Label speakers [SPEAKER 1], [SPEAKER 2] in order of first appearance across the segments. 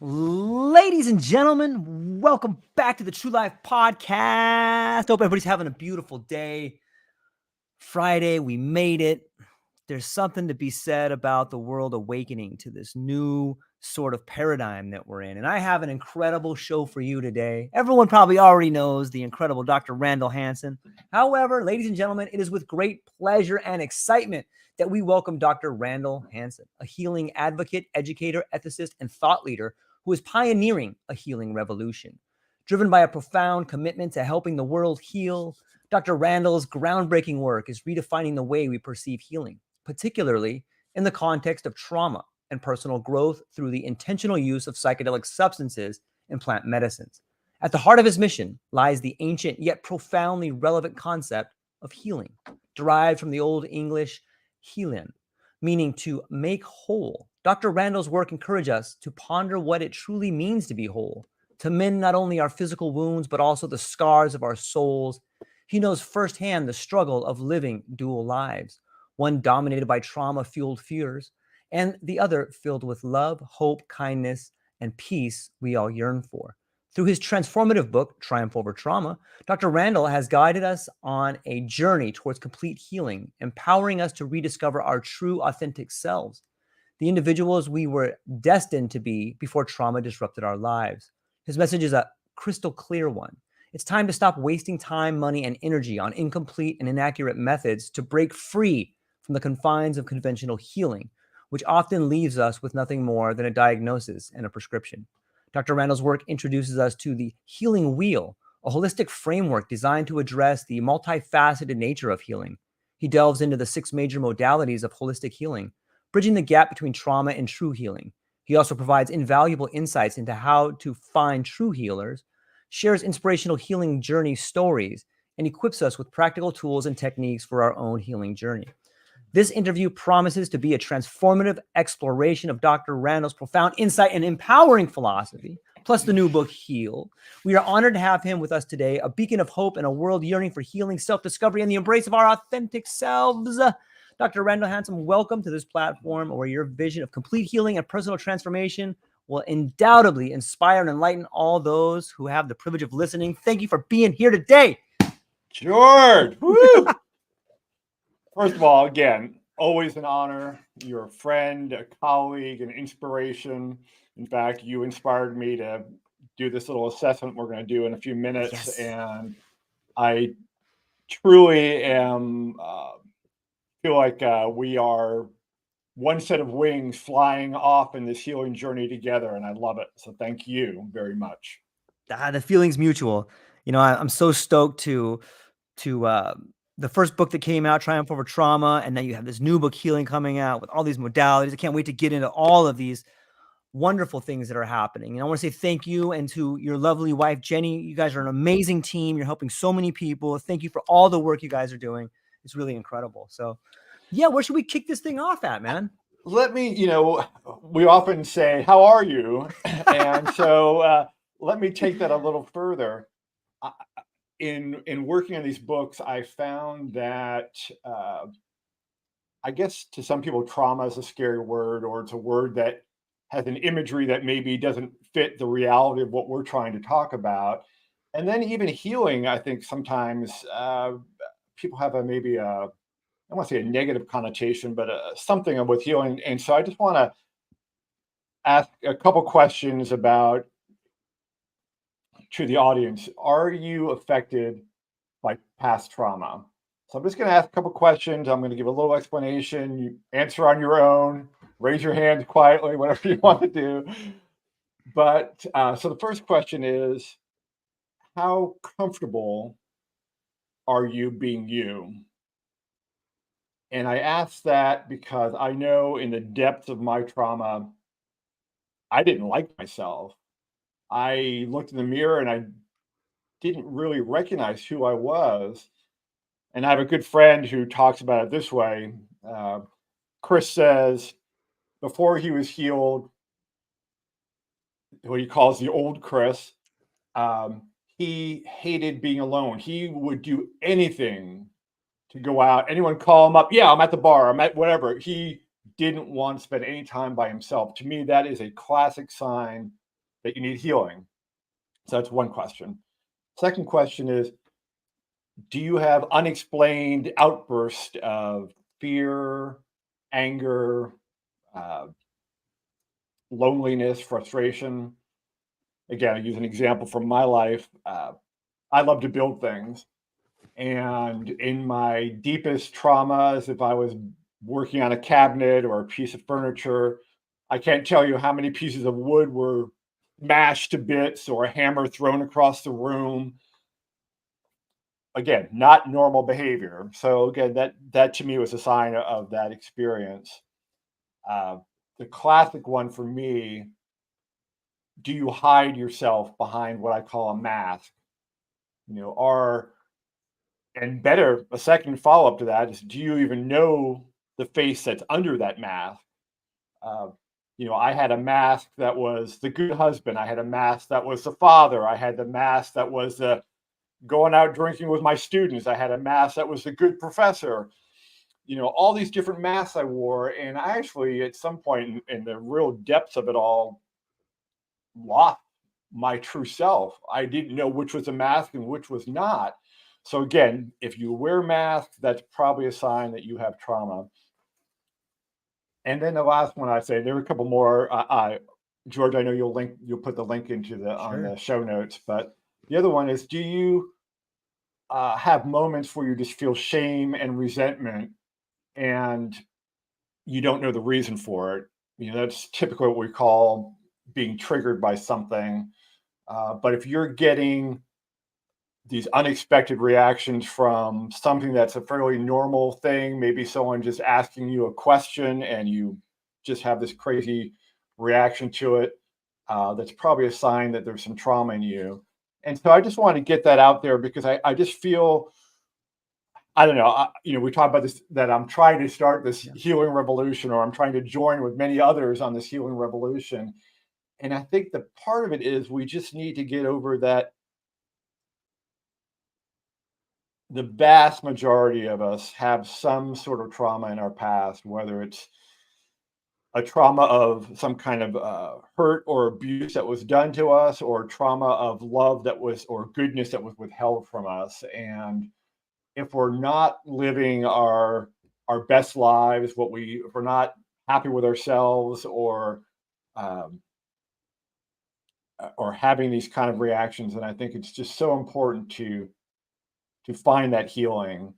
[SPEAKER 1] Ladies and gentlemen, welcome back to the True Life Podcast. Hope everybody's having a beautiful day. Friday, we made it. There's something to be said about the world awakening to this new sort of paradigm that we're in. And I have an incredible show for you today. Everyone probably already knows the incredible Dr. Randall Hansen. However, ladies and gentlemen, it is with great pleasure and excitement that we welcome Dr. Randall Hansen, a healing advocate, educator, ethicist, and thought leader who is pioneering a healing revolution. Driven by a profound commitment to helping the world heal, Dr. Randall's groundbreaking work is redefining the way we perceive healing, particularly in the context of trauma and personal growth through the intentional use of psychedelic substances and plant medicines. At the heart of his mission lies the ancient yet profoundly relevant concept of healing, derived from the Old English hælan, meaning to make whole. Dr. Randall's work encourages us to ponder what it truly means to be whole, to mend not only our physical wounds, but also the scars of our souls. He knows firsthand the struggle of living dual lives, one dominated by trauma-fueled fears, and the other filled with love, hope, kindness, and peace we all yearn for. Through his transformative book, Triumph Over Trauma, Dr. Randall has guided us on a journey towards complete healing, empowering us to rediscover our true, authentic selves, the individuals we were destined to be before trauma disrupted our lives. His message is a crystal clear one. It's time to stop wasting time, money, and energy on incomplete and inaccurate methods to break free from the confines of conventional healing, which often leaves us with nothing more than a diagnosis and a prescription. Dr. Randall's work introduces us to the healing wheel, a holistic framework designed to address the multifaceted nature of healing. He delves into the 6 major modalities of holistic healing, bridging the gap between trauma and true healing. He also provides invaluable insights into how to find true healers, shares inspirational healing journey stories, and equips us with practical tools and techniques for our own healing journey. This interview promises to be a transformative exploration of Dr. Randall's profound insight and empowering philosophy, plus the new book, Heal. We are honored to have him with us today, a beacon of hope in a world yearning for healing, self-discovery, and the embrace of our authentic selves. Dr. Randall Hansen, welcome to this platform where your vision of complete healing and personal transformation will undoubtedly inspire and enlighten all those who have the privilege of listening. Thank you for being here today.
[SPEAKER 2] George, woo! First of all, again, always an honor. You're a friend, a colleague, an inspiration. In fact, you inspired me to do this little assessment we're going to do in a few minutes.
[SPEAKER 1] Yes.
[SPEAKER 2] And I truly am, feel like we are one set of wings flying off in this healing journey together. And I love it. So thank you very much.
[SPEAKER 1] The feeling's mutual. You know, I'm so stoked to the first book that came out, Triumph Over Trauma, and then you have this new book, Healing, coming out with all these modalities. I can't wait to get into all of these wonderful things that are happening. And I want to say thank you, and to your lovely wife, Jenny. You guys are an amazing team. You're helping so many people. Thank you for all the work you guys are doing. It's really incredible. So, yeah, where should we kick this thing off at, man?
[SPEAKER 2] Let me, we often say, how are you? And so let me take that a little further. In working on these books, I found that I guess to some people, trauma is a scary word, or it's a word that has an imagery that maybe doesn't fit the reality of what we're trying to talk about. And then even healing, I think sometimes people have maybe I don't want to say a negative connotation, but something with healing. And so I just want to ask a couple questions about to the audience. Are you affected by past trauma? So I'm just going to ask a couple questions. I'm going to give a little explanation. You answer on your own, raise your hand quietly, whatever you want to do. But so the first question is, how comfortable are you being you? And I ask that because I know in the depths of my trauma, I didn't like myself. I looked in the mirror and I didn't really recognize who I was. And I have a good friend who talks about it this way. Chris says, before he was healed, what he calls the old Chris, he hated being alone. He would do anything to go out. Anyone call him up? Yeah, I'm at the bar. I'm at whatever. He didn't want to spend any time by himself. To me, that is a classic sign that you need healing? So that's one question. Second question is, do you have unexplained outbursts of fear, anger, uh, loneliness, frustration? Again, I use an example from my life. I love to build things. And in my deepest traumas, if I was working on a cabinet or a piece of furniture, I can't tell you how many pieces of wood were mashed to bits or a hammer thrown across the room. Again, not normal behavior. So again, that to me was a sign of that experience. Uh, the classic one for me: do you hide yourself behind what I call a mask? You know, are and better, a second follow up to that is, do you even know the face that's under that mask? Uh, I had a mask that was the good husband. I had a mask that was the father. I had the mask that was the going out drinking with my students. I had a mask that was the good professor. All these different masks I wore. And I actually, at some point in the real depths of it all, lost my true self. I didn't know which was a mask and which was not. So again, if you wear masks, that's probably a sign that you have trauma. And then the last one I say, there are a couple more. George, I know you'll put the link on the show notes, but the other one is, do you have moments where you just feel shame and resentment and you don't know the reason for it? That's typically what we call being triggered by something. But if you're getting these unexpected reactions from something that's a fairly normal thing, maybe someone just asking you a question and you just have this crazy reaction to it, that's probably a sign that there's some trauma in you. And so I just want to get that out there because I just feel, I don't know, we talk about this, that I'm trying to start this healing revolution, or I'm trying to join with many others on this healing revolution. And I think the part of it is we just need to get over that the vast majority of us have some sort of trauma in our past, whether it's a trauma of some kind of hurt or abuse that was done to us, or trauma of love or goodness that was withheld from us. And if we're not living our best lives, if we're not happy with ourselves, um, or having these kind of reactions, and I think it's just so important to find that healing.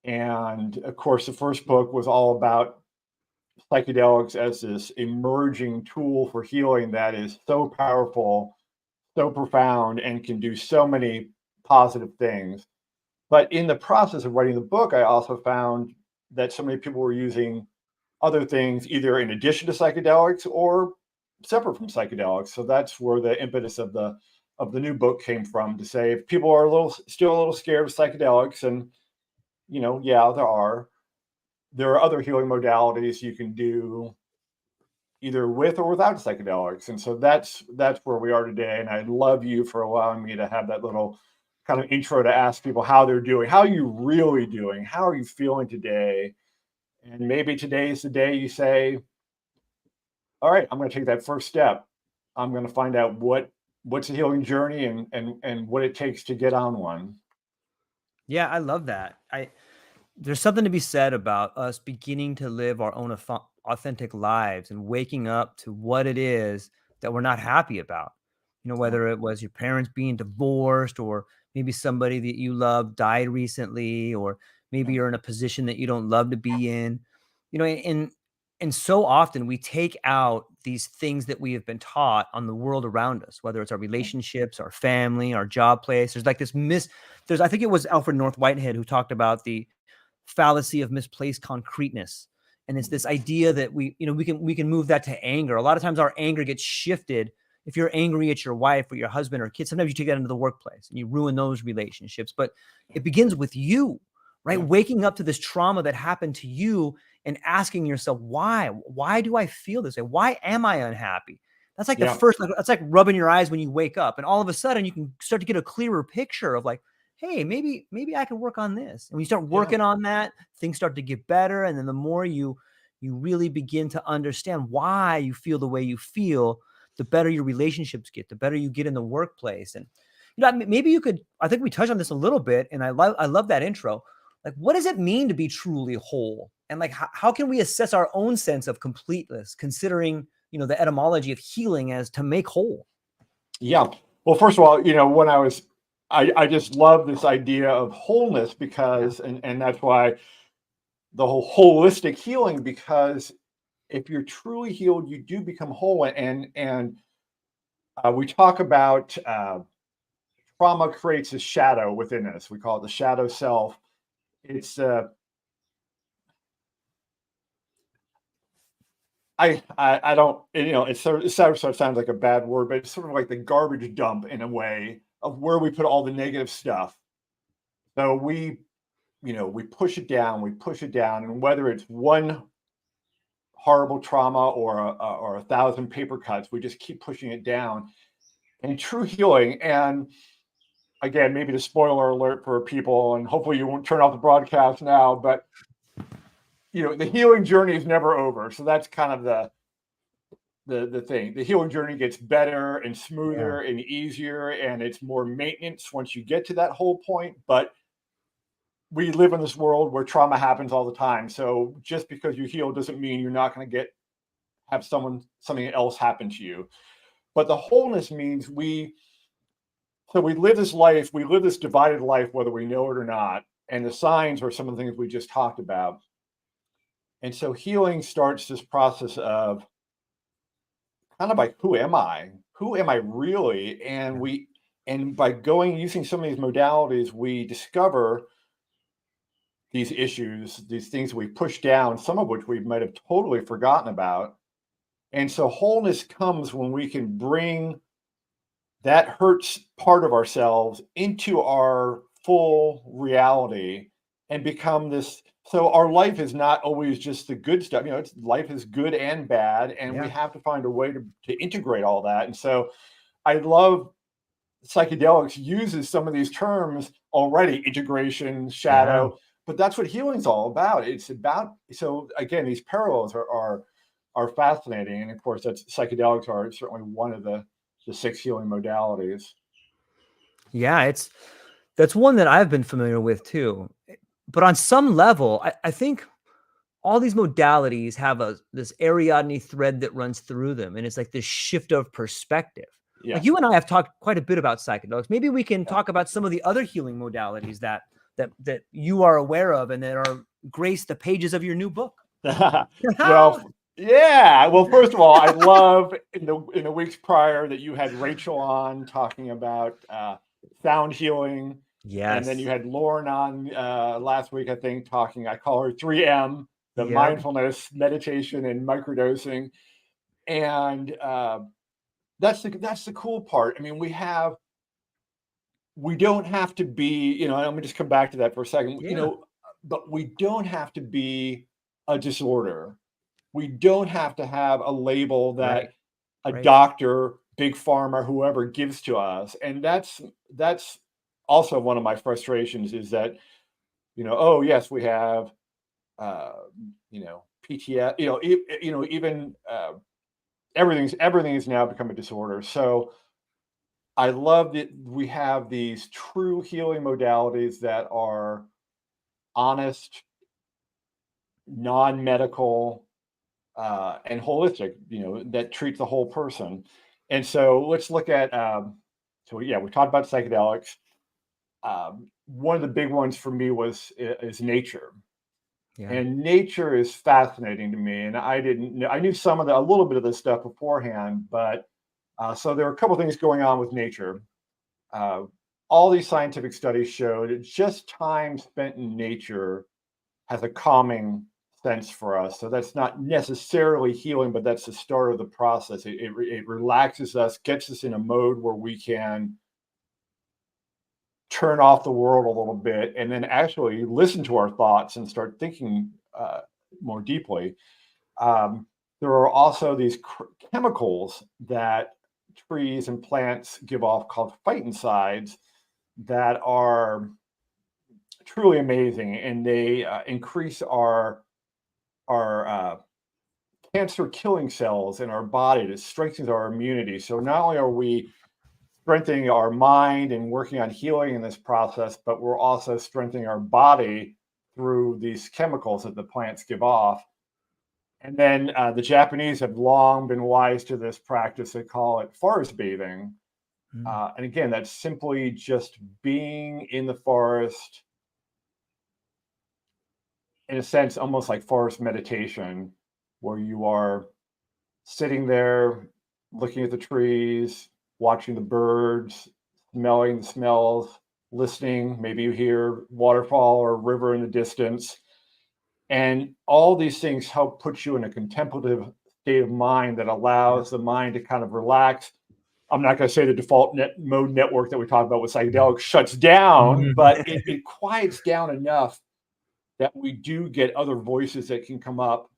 [SPEAKER 2] And of course, the first book was all about psychedelics as this emerging tool for healing that is so powerful, so profound, and can do so many positive things. But in the process of writing the book, I also found that so many people were using other things, either in addition to psychedelics or separate from psychedelics. So that's where the impetus of the new book came from, to say, if people are still a little scared of psychedelics, and yeah, there are other healing modalities you can do either with or without psychedelics. And so that's where we are today. And I love you for allowing me to have that little kind of intro to ask people how they're doing. How are you really doing? How are you feeling today? And maybe today is the day you say, all right, I'm going to take that first step. I'm going to find out what's a healing journey and what it takes to get on one.
[SPEAKER 1] Yeah, I love that. There's something to be said about us beginning to live our own authentic lives and waking up to what it is that we're not happy about. Whether it was your parents being divorced, or maybe somebody that you love died recently, or maybe you're in a position that you don't love to be in. And so often we take out these things that we have been taught on the world around us, whether it's our relationships, our family, our job place. There's like this I think it was Alfred North Whitehead who talked about the fallacy of misplaced concreteness. And it's this idea that we can move that to anger. A lot of times our anger gets shifted. If you're angry at your wife or your husband or kids, sometimes you take that into the workplace and you ruin those relationships. But it begins with you, right?
[SPEAKER 2] Yeah.
[SPEAKER 1] Waking up to this trauma that happened to you and asking yourself, why do I feel this way? Why am I unhappy? That's like that's like rubbing your eyes when you wake up. And all of a sudden you can start to get a clearer picture of like, hey, maybe I can work on this. And when you start working on that, things start to get better. And then the more you really begin to understand why you feel the way you feel, the better your relationships get, the better you get in the workplace. And maybe you could, I think we touched on this a little bit, and I love that intro. Like, what does it mean to be truly whole? And like, how can we assess our own sense of completeness, considering, the etymology of healing as to make whole?
[SPEAKER 2] Yeah. Well, first of all, when I just love this idea of wholeness because, and that's why the whole holistic healing, because if you're truly healed, you do become whole. And we talk about trauma creates a shadow within us. We call it the shadow self. It's I don't, it sort of sounds like a bad word, but it's sort of like the garbage dump in a way of where we put all the negative stuff. So we push it down, and whether it's one horrible trauma or 1,000 paper cuts, we just keep pushing it down. And true healing, and again, maybe the spoiler alert for people, and hopefully you won't turn off the broadcast now, but the healing journey is never over. So that's kind of the thing. The healing journey gets better and smoother and easier, and it's more maintenance once you get to that whole point. But we live in this world where trauma happens all the time. So just because you heal doesn't mean you're not going to have something else happen to you. But the wholeness means we live this life, we live this divided life, whether we know it or not. And the signs are some of the things we just talked about. And so healing starts this process of kind of like, who am I? Who am I really? And by using some of these modalities, we discover these issues, these things we push down, some of which we might have totally forgotten about. And so wholeness comes when we can bring that hurts part of ourselves into our full reality and become this. So our life is not always just the good stuff. Life is good and bad, and we have to find a way to integrate all that. And so I love psychedelics uses some of these terms already: integration, shadow, but that's what healing's all about. It's about, so again, these parallels are fascinating. And of course, psychedelics are certainly one of the 6 healing modalities.
[SPEAKER 1] Yeah, that's one that I've been familiar with too. But on some level, I think all these modalities have this Ariadne thread that runs through them, and it's like this shift of perspective.
[SPEAKER 2] Yeah.
[SPEAKER 1] Like, you and I have talked quite a bit about psychedelics. Maybe we can talk about some of the other healing modalities that you are aware of and that are grace the pages of your new book.
[SPEAKER 2] Well, yeah. Well, first of all, I love in the weeks prior that you had Rachel on talking about sound healing.
[SPEAKER 1] Yes.
[SPEAKER 2] And then you had Lauren on last week, I think, talking, I call her 3M, the mindfulness, meditation, and microdosing. And that's the cool part. I mean, we don't have to be, let me just come back to that for a second, but we don't have to be a disorder. We don't have to have a label that a doctor, big pharma, whoever gives to us. And that's also one of my frustrations, is that, oh yes, we have, PTS, even everything has now become a disorder. So I love that we have these true healing modalities that are honest, non-medical, and holistic, that treat the whole person. And so let's look at, we talked about psychedelics. One of the big ones for me is nature. Yeah. And nature is fascinating to me. And I knew a little bit of this stuff beforehand, but so there are a couple things going on with nature. All these scientific studies show that just time spent in nature has a calming sense for us. So that's not necessarily healing, but that's the start of the process. It relaxes us, gets us in a mode where we can turn off the world a little bit and then actually listen to our thoughts and start thinking more deeply. There are also these chemicals that trees and plants give off called phytoncides that are truly amazing, and they increase our cancer killing cells in our body. That strengthens our immunity. So not only are we strengthening our mind and working on healing in this process, but we're also strengthening our body through these chemicals that the plants give off. And then the Japanese have long been wise to this practice. They call it forest bathing. And again, that's simply just being in the forest, in a sense, almost like forest meditation, where you are sitting there, looking at the trees, watching the birds, smelling the smells, listening. Maybe you hear waterfall or river in the distance. And all these things help put you in a contemplative state of mind that allows the mind to kind of relax. I'm not going to say the default mode network that we talk about with psychedelics shuts down, but it quiets down enough that we do get other voices that can come up.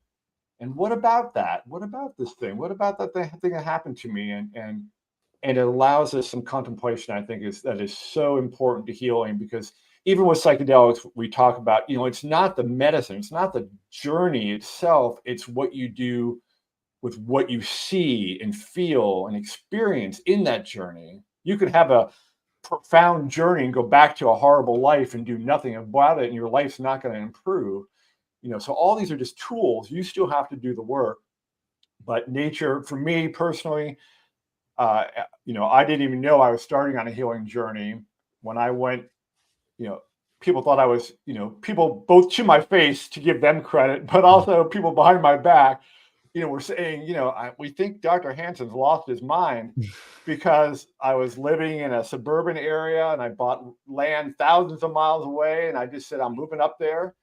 [SPEAKER 2] And what about that? What about this thing? What about that thing that happened to me? And it allows us some contemplation. I think that is so important to healing, because even with psychedelics, we talk about, it's not the medicine, it's not the journey itself, it's what you do with what you see and feel and experience in that journey. You could have a profound journey and go back to a horrible life and do nothing about it, and your life's not going to improve. So all these are just tools. You still have to do the work. But nature, for me personally, I didn't even know I was starting on a healing journey when I went. People thought I was, people both to my face, to give them credit, but also people behind my back, were saying, we think Dr. Hansen's lost his mind, because I was living in a suburban area and I bought land thousands of miles away. And I just said, I'm moving up there.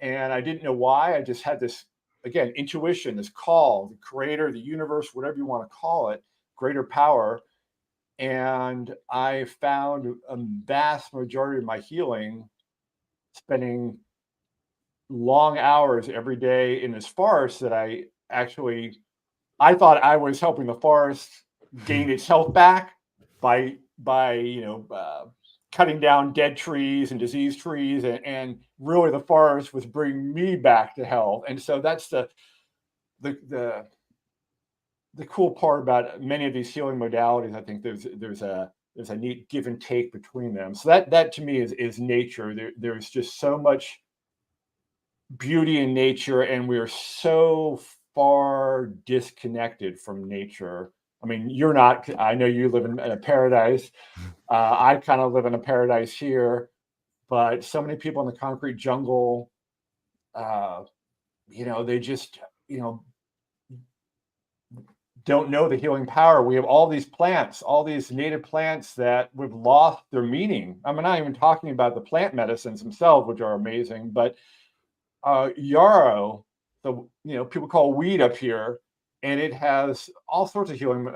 [SPEAKER 2] And I didn't know why. I just had this, again, intuition, this call, the creator, the universe, whatever you want to call it, greater power. And I found a vast majority of my healing spending long hours every day in this forest that I thought I was helping the forest gain its health back by cutting down dead trees and diseased trees, and really the forest was bringing me back to health. And so that's the cool part about many of these healing modalities. I think there's a neat give and take between them. So that to me is nature. There's just so much beauty in nature, and we're so far disconnected from nature. I mean, you're not. I know you live in a paradise. I kind of live in a paradise here, but so many people in the concrete jungle, they just, don't know the healing power. We have all these plants, all these native plants that we've lost their meaning. I'm not even talking about the plant medicines themselves, which are amazing, but yarrow, people call weed up here, and it has all sorts of healing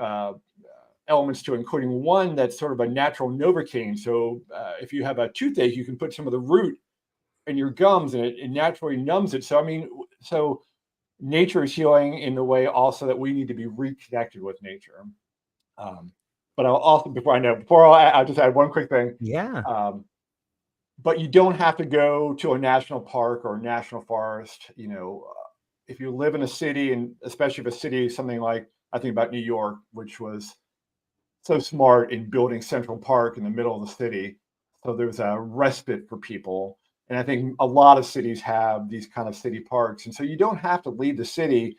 [SPEAKER 2] elements to it, including one that's sort of a natural Novocaine. So if you have a toothache, you can put some of the root in your gums, and it naturally numbs it. So nature is healing in the way also that we need to be reconnected with nature. But I'll also, I'll just add one quick thing.
[SPEAKER 1] Yeah.
[SPEAKER 2] But you don't have to go to a national park or a national forest. If you live in a city, and especially if a city, something like, I think about New York, which was so smart in building Central Park in the middle of the city. So there's a respite for people. And I think a lot of cities have these kind of city parks. And so you don't have to leave the city.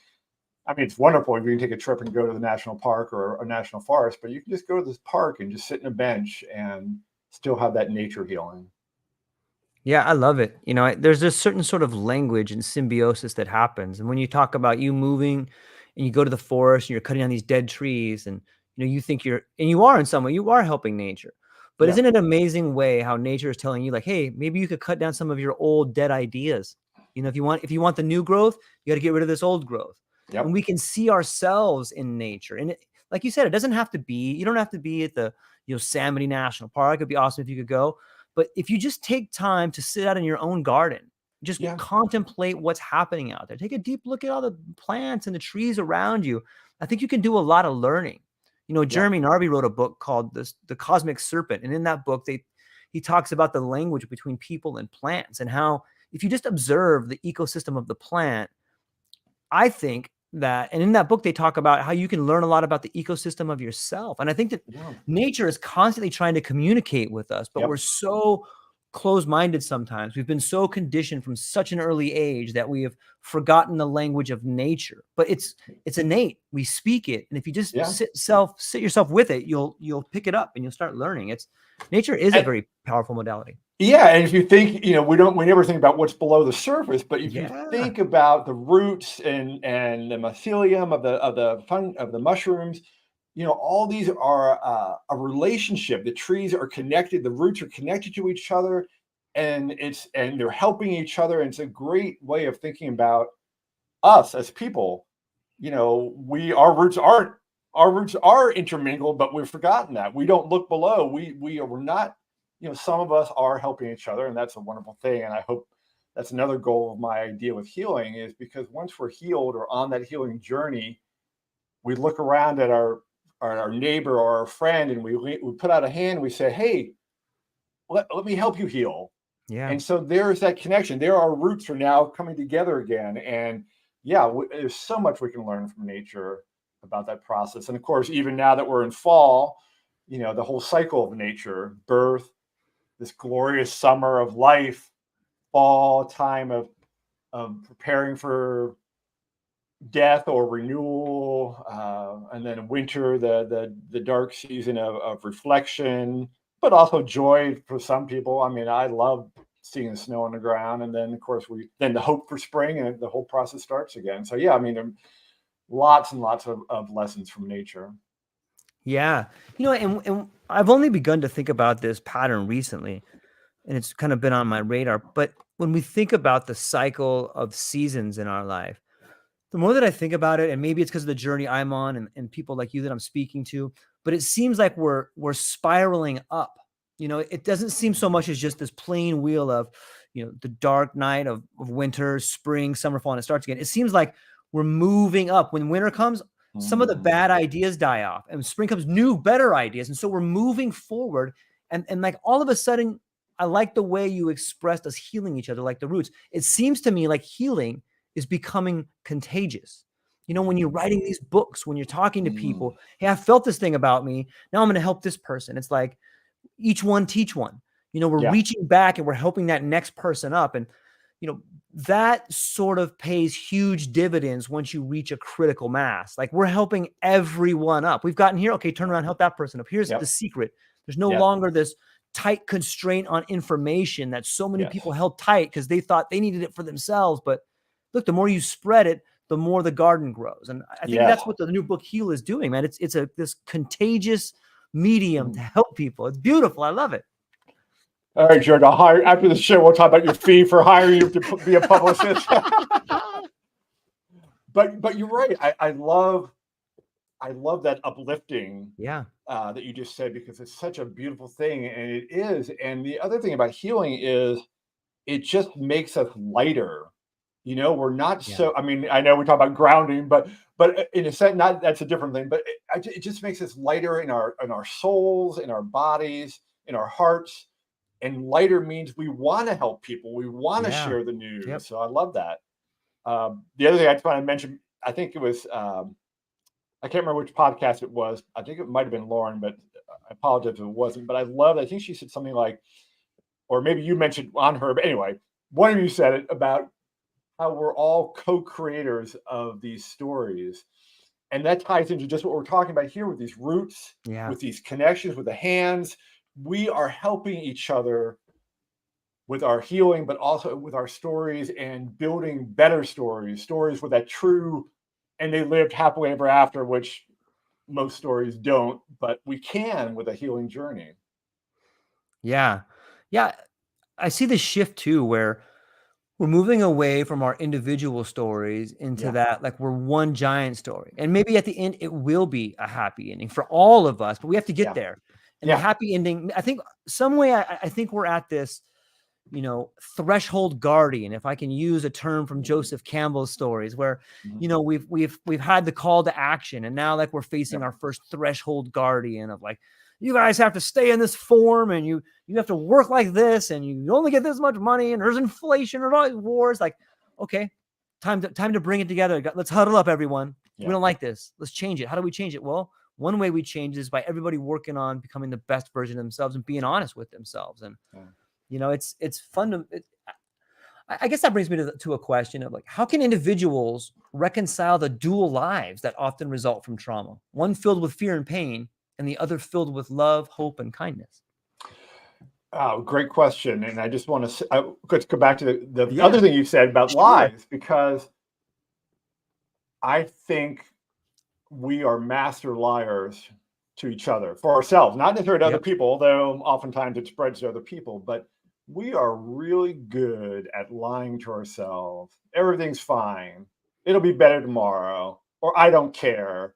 [SPEAKER 2] I mean, it's wonderful if you can take a trip and go to the national park or a national forest, but you can just go to this park and just sit in a bench and still have that nature healing.
[SPEAKER 1] Yeah, I love it. There's a certain sort of language and symbiosis that happens. And when you talk about you moving and you go to the forest and you're cutting down these dead trees, and you think you are in some way, you are helping nature. But isn't it an amazing way how nature is telling you, like, hey, maybe you could cut down some of your old dead ideas. If you want the new growth, you got to get rid of this old growth.
[SPEAKER 2] Yep.
[SPEAKER 1] And we can see ourselves in nature. And like you said, you don't have to be at the Yosemite National Park. It'd be awesome if you could go. But if you just take time to sit out in your own garden, just contemplate what's happening out there. Take a deep look at all the plants and the trees around you. I think you can do a lot of learning. Jeremy Narby wrote a book called The Cosmic Serpent. And in that book, he talks about the language between people and plants, and how if you just observe the ecosystem of the plant, I think that, and in that book, they talk about how you can learn a lot about the ecosystem of yourself. And I think that nature is constantly trying to communicate with us, but we're so closed-minded sometimes. We've been so conditioned from such an early age that we have forgotten the language of nature. But it's innate. We speak it, and if you just sit yourself with it, you'll pick it up and you'll start learning. Nature is a very powerful modality.
[SPEAKER 2] Yeah, and if you think, we never think about what's below the surface, but if you think about the roots and the mycelium of the mushrooms, all these are a relationship. The trees are connected, the roots are connected to each other, and they're helping each other. And it's a great way of thinking about us as people. Our roots are intermingled, but we've forgotten that. We don't look below. We're not. Some of us are helping each other, and that's a wonderful thing. And I hope that's another goal of my idea with healing, is because once we're healed or on that healing journey, we look around at our neighbor or our friend, and we put out a hand, and we say, hey, let me help you heal. Yeah. And so there's that connection. There, our roots are now coming together again. And there's so much we can learn from nature about that process. And of course, even now that we're in fall, the whole cycle of nature, birth, this glorious summer of life, fall, time of preparing for death or renewal, and then winter, the dark season of reflection, but also joy for some people. I mean, I love seeing the snow on the ground, and then of course then the hope for spring, and the whole process starts again. So there are lots and lots of lessons from nature.
[SPEAKER 1] Yeah. And I've only begun to think about this pattern recently, and it's kind of been on my radar. But when we think about the cycle of seasons in our life, the more that I think about it, and maybe it's because of the journey I'm on and people like you that I'm speaking to, but it seems like we're spiraling up. It doesn't seem so much as just this plain wheel of, the dark night of winter, spring, summer, fall, and it starts again. It seems like we're moving up. When winter comes, some of the bad ideas die off, and spring comes, new, better ideas. And so we're moving forward. And like all of a sudden, I like the way you expressed us healing each other, like the roots. It seems to me like healing is becoming contagious. When you're writing these books, when you're talking to people, hey, I felt this thing about me. Now I'm going to help this person. It's like each one teach one. We're reaching back and we're helping that next person up. And, that sort of pays huge dividends once you reach a critical mass. Like, we're helping everyone up. We've gotten here. Okay, turn around, help that person up. Here's the secret. There's no longer this tight constraint on information that so many people held tight because they thought they needed it for themselves. But look, the more you spread it, the more the garden grows. And I think that's what the new book Heal is doing, man. It's this contagious medium to help people. It's beautiful. I love it.
[SPEAKER 2] All right, Jared, I'll hire after the show. We'll talk about your fee for hiring you to be a publicist. But you're right. I love that uplifting that you just said, because it's such a beautiful thing, and it is. And the other thing about healing is it just makes us lighter. We're not so. I mean, I know we talk about grounding, but in a sense, that's a different thing. But it just makes us lighter in our souls, in our bodies, in our hearts. And lighter means we want to help people. We want to share the news. Yep. So I love that. The other thing I just want to mention, I think it was, I can't remember which podcast it was. I think it might have been Lauren, but I apologize if it wasn't. But I think she said something like, or maybe you mentioned on her, but anyway, one of you said it about how we're all co-creators of these stories. And that ties into just what we're talking about here with these roots, with these connections, with the hands. We are helping each other with our healing, but also with our stories, and building better stories with that true, and they lived happily ever after, which most stories don't, but we can with a healing journey.
[SPEAKER 1] Yeah. I see the shift too, where we're moving away from our individual stories into that, like, we're one giant story. And maybe at the end, it will be a happy ending for all of us, but we have to get there. And the happy ending, I think some way, I think we're at this, threshold guardian, if I can use a term from Joseph Campbell's stories, where, we've had the call to action, and now, like, we're facing our first threshold guardian of, like, you guys have to stay in this form, and you have to work like this, and you only get this much money, and there's inflation, or all these wars. Like, okay, time to bring it together. Let's huddle up, everyone.
[SPEAKER 2] Yeah.
[SPEAKER 1] We don't like this. Let's change it. How do we change it? Well, one way we change is by everybody working on becoming the best version of themselves and being honest with themselves. And, it's fun to, I guess that brings me to a question of like, how can individuals reconcile the dual lives that often result from trauma? One filled with fear and pain and the other filled with love, hope, and kindness.
[SPEAKER 2] Oh, great question. And I just want to let's go back to the other thing you said about lies, because I think we are master liars to each other, for ourselves, not necessarily to other people, although oftentimes it spreads to other people, but we are really good at lying to ourselves. Everything's fine. It'll be better tomorrow, or I don't care.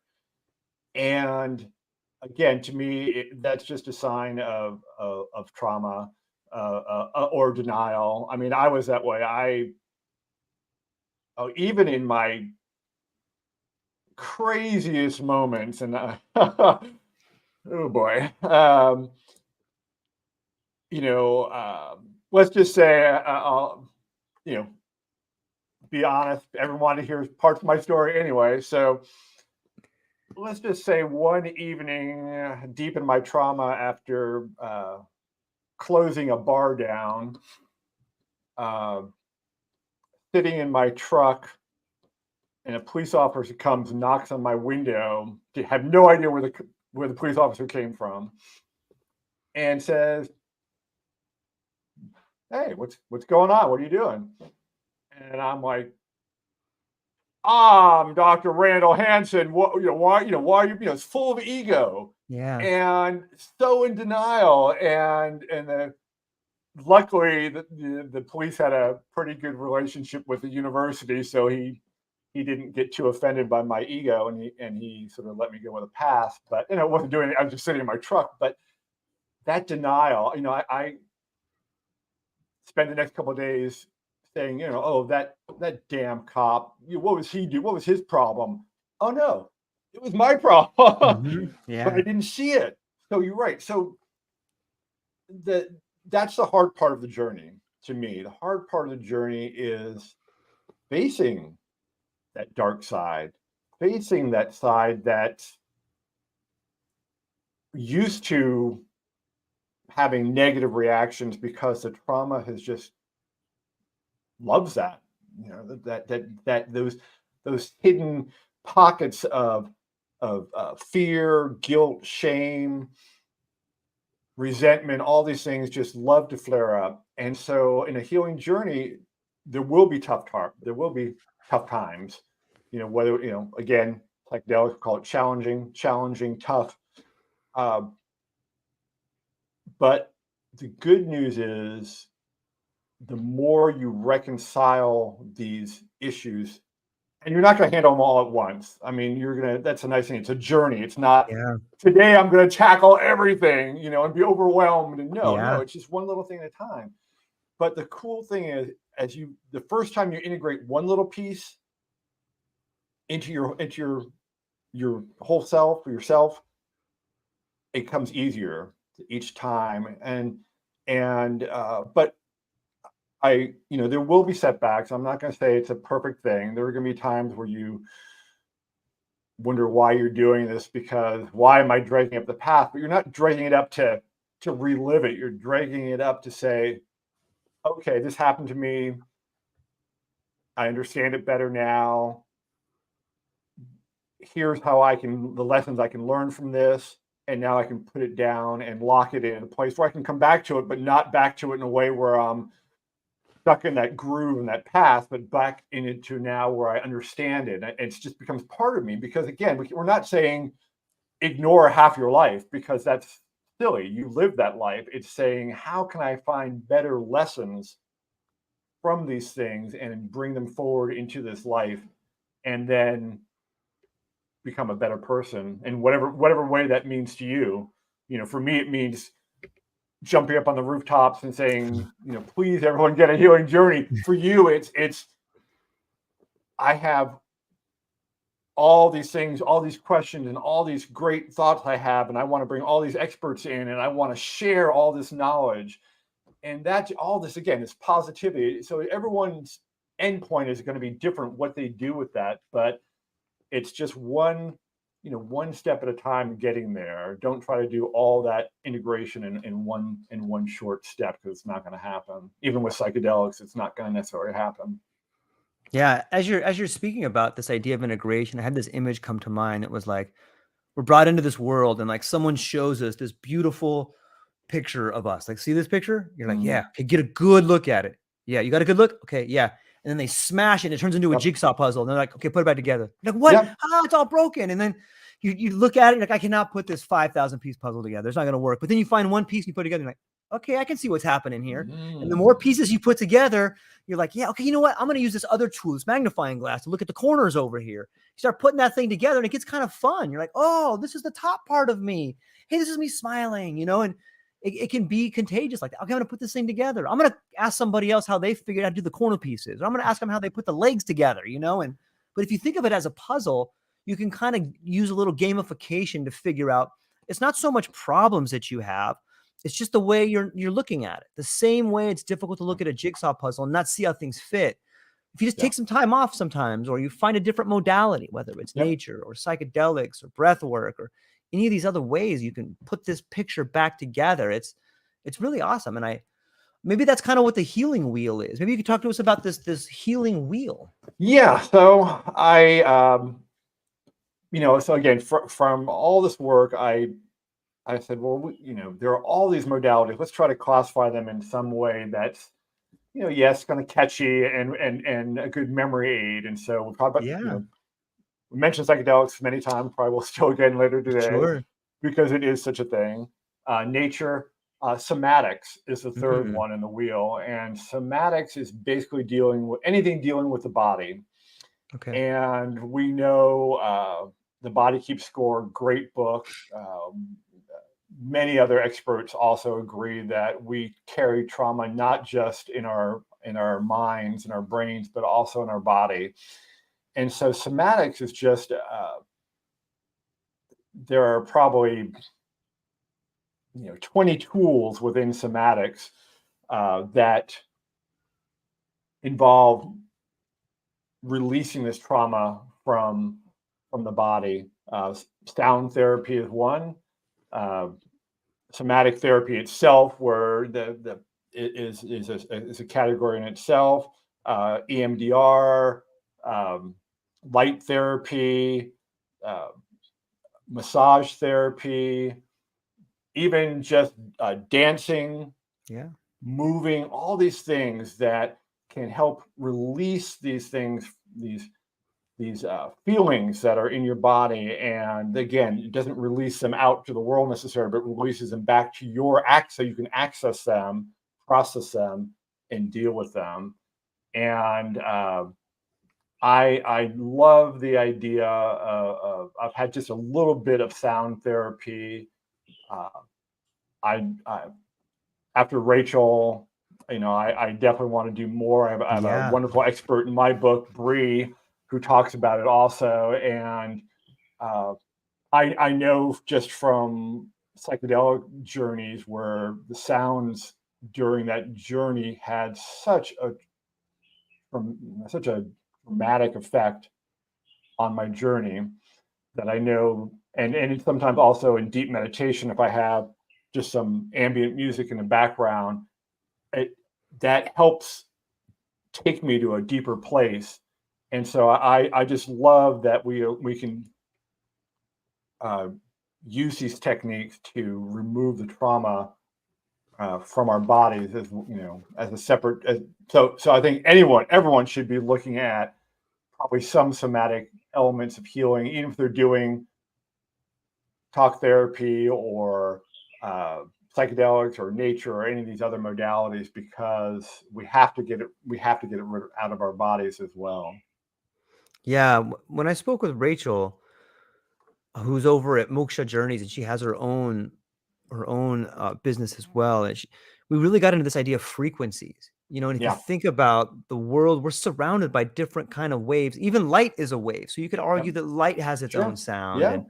[SPEAKER 2] And again, to me, that's just a sign of trauma or denial. I mean, I was that way. Even in my craziest moments, and oh boy, let's just say, I'll, be honest. Everyone hears parts of my story anyway, so. Let's just say one evening, deep in my trauma, after closing a bar down, sitting in my truck, and a police officer comes and knocks on my window. I have no idea where the police officer came from, and says, "Hey, what's going on? What are you doing?" And I'm like, I'm Dr. Randall Hansen. Why are you, it's full of ego, and so in denial. And luckily the police had a pretty good relationship with the university, so he didn't get too offended by my ego, and he sort of let me go with a pass. But it wasn't doing it. I was just sitting in my truck. But that denial, I spent the next couple of days saying, oh, that damn cop, what was he do? What was his problem? Oh no, it was my problem. But I didn't see it. So you're right. So that's the hard part of the journey to me. The hard part of the journey is facing that dark side, facing that side that used to having negative reactions because the trauma has just loves that, that those hidden pockets of fear, guilt, shame, resentment, all these things just love to flare up. And so in a healing journey, there will be tough times, whether, again, psychedelics call it challenging, tough. But the good news is, the more you reconcile these issues, and you're not going to handle them all at once. I mean, that's a nice thing. It's a journey. It's not today I'm going to tackle everything, and be overwhelmed. And no, it's just one little thing at a time. But the cool thing is, the first time you integrate one little piece into your whole self, or yourself, it comes easier each time. But there will be setbacks. I'm not going to say it's a perfect thing. There are going to be times where you wonder why you're doing this, because why am I dragging up the path? But you're not dragging it up to relive it. You're dragging it up to say, okay, this happened to me. I understand it better now. Here's how the lessons I can learn from this. And now I can put it down and lock it in a place where I can come back to it, but not back to it in a way where I'm stuck in that groove and that path, but back into now where I understand it. It just becomes part of me, because again, we're not saying ignore half your life, because that's silly. You live that life. It's saying, how can I find better lessons from these things and bring them forward into this life, and then become a better person in whatever way that means to you. For me, it means jumping up on the rooftops and saying, please everyone get a healing journey. For you, it's I have all these things, all these questions, and all these great thoughts I have, and I want to bring all these experts in, and I want to share all this knowledge. And that's all this, again, is positivity. So everyone's endpoint is going to be different what they do with that, but it's just one step at a time getting there. Don't try to do all that integration in one short step, because it's not going to happen. Even with psychedelics, it's not going to necessarily happen.
[SPEAKER 1] Yeah, as you're speaking about this idea of integration, I had this image come to mind that was like, we're brought into this world and like someone shows us this beautiful picture of us. Like, see this picture? You're like, yeah, okay, get a good look at it. Yeah, you got a good look? Okay, yeah. And then they smash it and it turns into a
[SPEAKER 2] Yep.
[SPEAKER 1] jigsaw puzzle. And they're like, okay, put it back together. You're like, what?
[SPEAKER 2] Yep.
[SPEAKER 1] Ah, it's all broken. And then you look at it, you're like, I cannot put this 5,000 piece puzzle together. It's not going to work. But then you find one piece, you put it together, you're like, okay, I can see what's happening here. And the more pieces you put together, you're like, yeah, okay, you know what? I'm going to use this other tool, this magnifying glass, to look at the corners over here. You start putting that thing together and it gets kind of fun. You're like, oh, this is the top part of me. Hey, this is me smiling, you know, and it can be contagious like that. Okay, I'm going to put this thing together. I'm going to ask somebody else how they figured out to do the corner pieces. Or I'm going to ask them how they put the legs together, you know? But if you think of it as a puzzle, you can kind of use a little gamification to figure out it's not so much problems that you have. It's just the way you're looking at it. The same way it's difficult to look at a jigsaw puzzle and not see how things fit. If you just take some time off sometimes, or you find a different modality, whether it's nature or psychedelics or breath work or any of these other ways you can put this picture back together, it's really awesome. And maybe that's kind of what the healing wheel is. Maybe you could talk to us about this healing wheel.
[SPEAKER 2] Yeah. So so again, from all this work, I said, well, there are all these modalities. Let's try to classify them in some way that's, yes, kind of catchy and a good memory aid. And so we'll talk about, we mentioned psychedelics many times, probably will still again later today, because it is such a thing. Nature, somatics is the third one in the wheel. And somatics is basically anything dealing with the body.
[SPEAKER 1] Okay.
[SPEAKER 2] And we know The Body Keeps Score, great book. Many other experts also agree that we carry trauma not just in our minds and our brains, but also in our body. And so somatics is just there are probably 20 tools within somatics that involve releasing this trauma from the body. Sound therapy is one. Somatic therapy itself, where it is a category in itself. EMDR, light therapy, massage therapy, even just dancing, moving, all these things that can help release these things, these feelings that are in your body. And again, it doesn't release them out to the world necessarily, but releases them back to your so you can access them, process them, and deal with them. And I love the idea of I've had just a little bit of sound therapy. I after Rachel, I definitely want to do more. I have a wonderful expert in my book, Bree, who talks about it also. And I know just from psychedelic journeys where the sounds during that journey had such a dramatic effect on my journey, that I know, and it's sometimes also in deep meditation, if I have just some ambient music in the background, that helps take me to a deeper place. And so I just love that we can use these techniques to remove the trauma from our bodies, as a separate. So I think everyone should be looking at probably some somatic elements of healing, even if they're doing talk therapy or psychedelics or nature or any of these other modalities, because we have to get it out of our bodies as well.
[SPEAKER 1] Yeah, when I spoke with Rachel, who's over at Moksha Journeys, and she has her own business as well, and we really got into this idea of frequencies. And if you think about the world, we're surrounded by different kind of waves. Even light is a wave, so you could argue that light has its own sound. And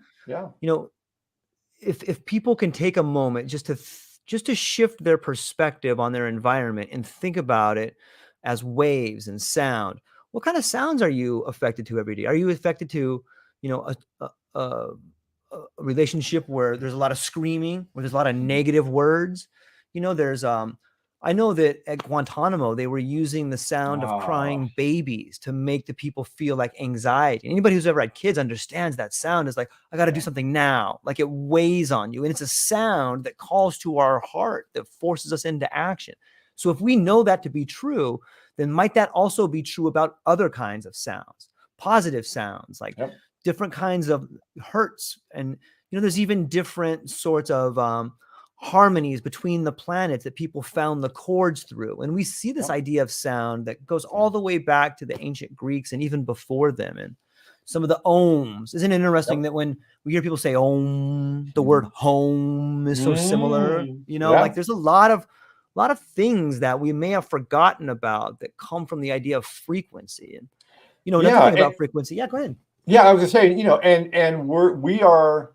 [SPEAKER 1] if people can take a moment just to shift their perspective on their environment and think about it, as waves and sound. What kind of sounds are you affected to every day? Are you affected to, a relationship where there's a lot of screaming, where there's a lot of negative words? There's I know that at Guantanamo they were using the sound of crying babies to make the people feel like anxiety. Anybody who's ever had kids understands that sound is like, I got to do something now. Like it weighs on you, and it's a sound that calls to our heart, that forces us into action. So if we know that to be true, then might that also be true about other kinds of sounds, positive sounds, like different kinds of hertz? And there's even different sorts of harmonies between the planets that people found the chords through. And we see this idea of sound that goes all the way back to the ancient Greeks and even before them. And some of the ohms. Isn't it interesting that when we hear people say om, the word home is so similar? Like there's a lot of things that we may have forgotten about that come from the idea of frequency. And another thing about frequency. Yeah, go ahead.
[SPEAKER 2] Yeah, I was gonna say, and we are,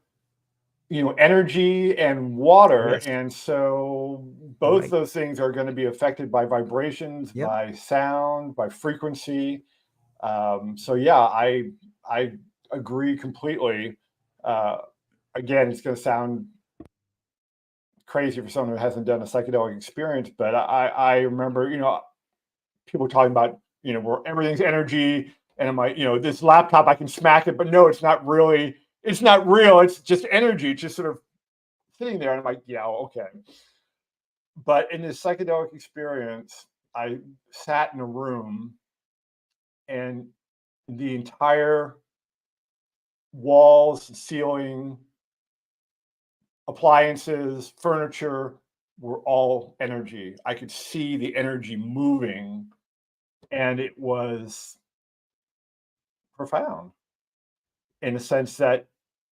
[SPEAKER 2] energy and water.
[SPEAKER 1] Yes.
[SPEAKER 2] And so both those things are going to be affected by vibrations, by sound, by frequency. So yeah, I agree completely. Again, it's going to sound crazy for someone who hasn't done a psychedelic experience, but I remember, people talking about, where everything's energy, and I'm like, this laptop, I can smack it, but no, it's not really, it's not real. It's just energy. It's just sort of sitting there. And I'm like, yeah, okay. But in this psychedelic experience, I sat in a room and the entire walls, ceiling, appliances, furniture were all energy. I could see the energy moving, and it was profound in the sense that,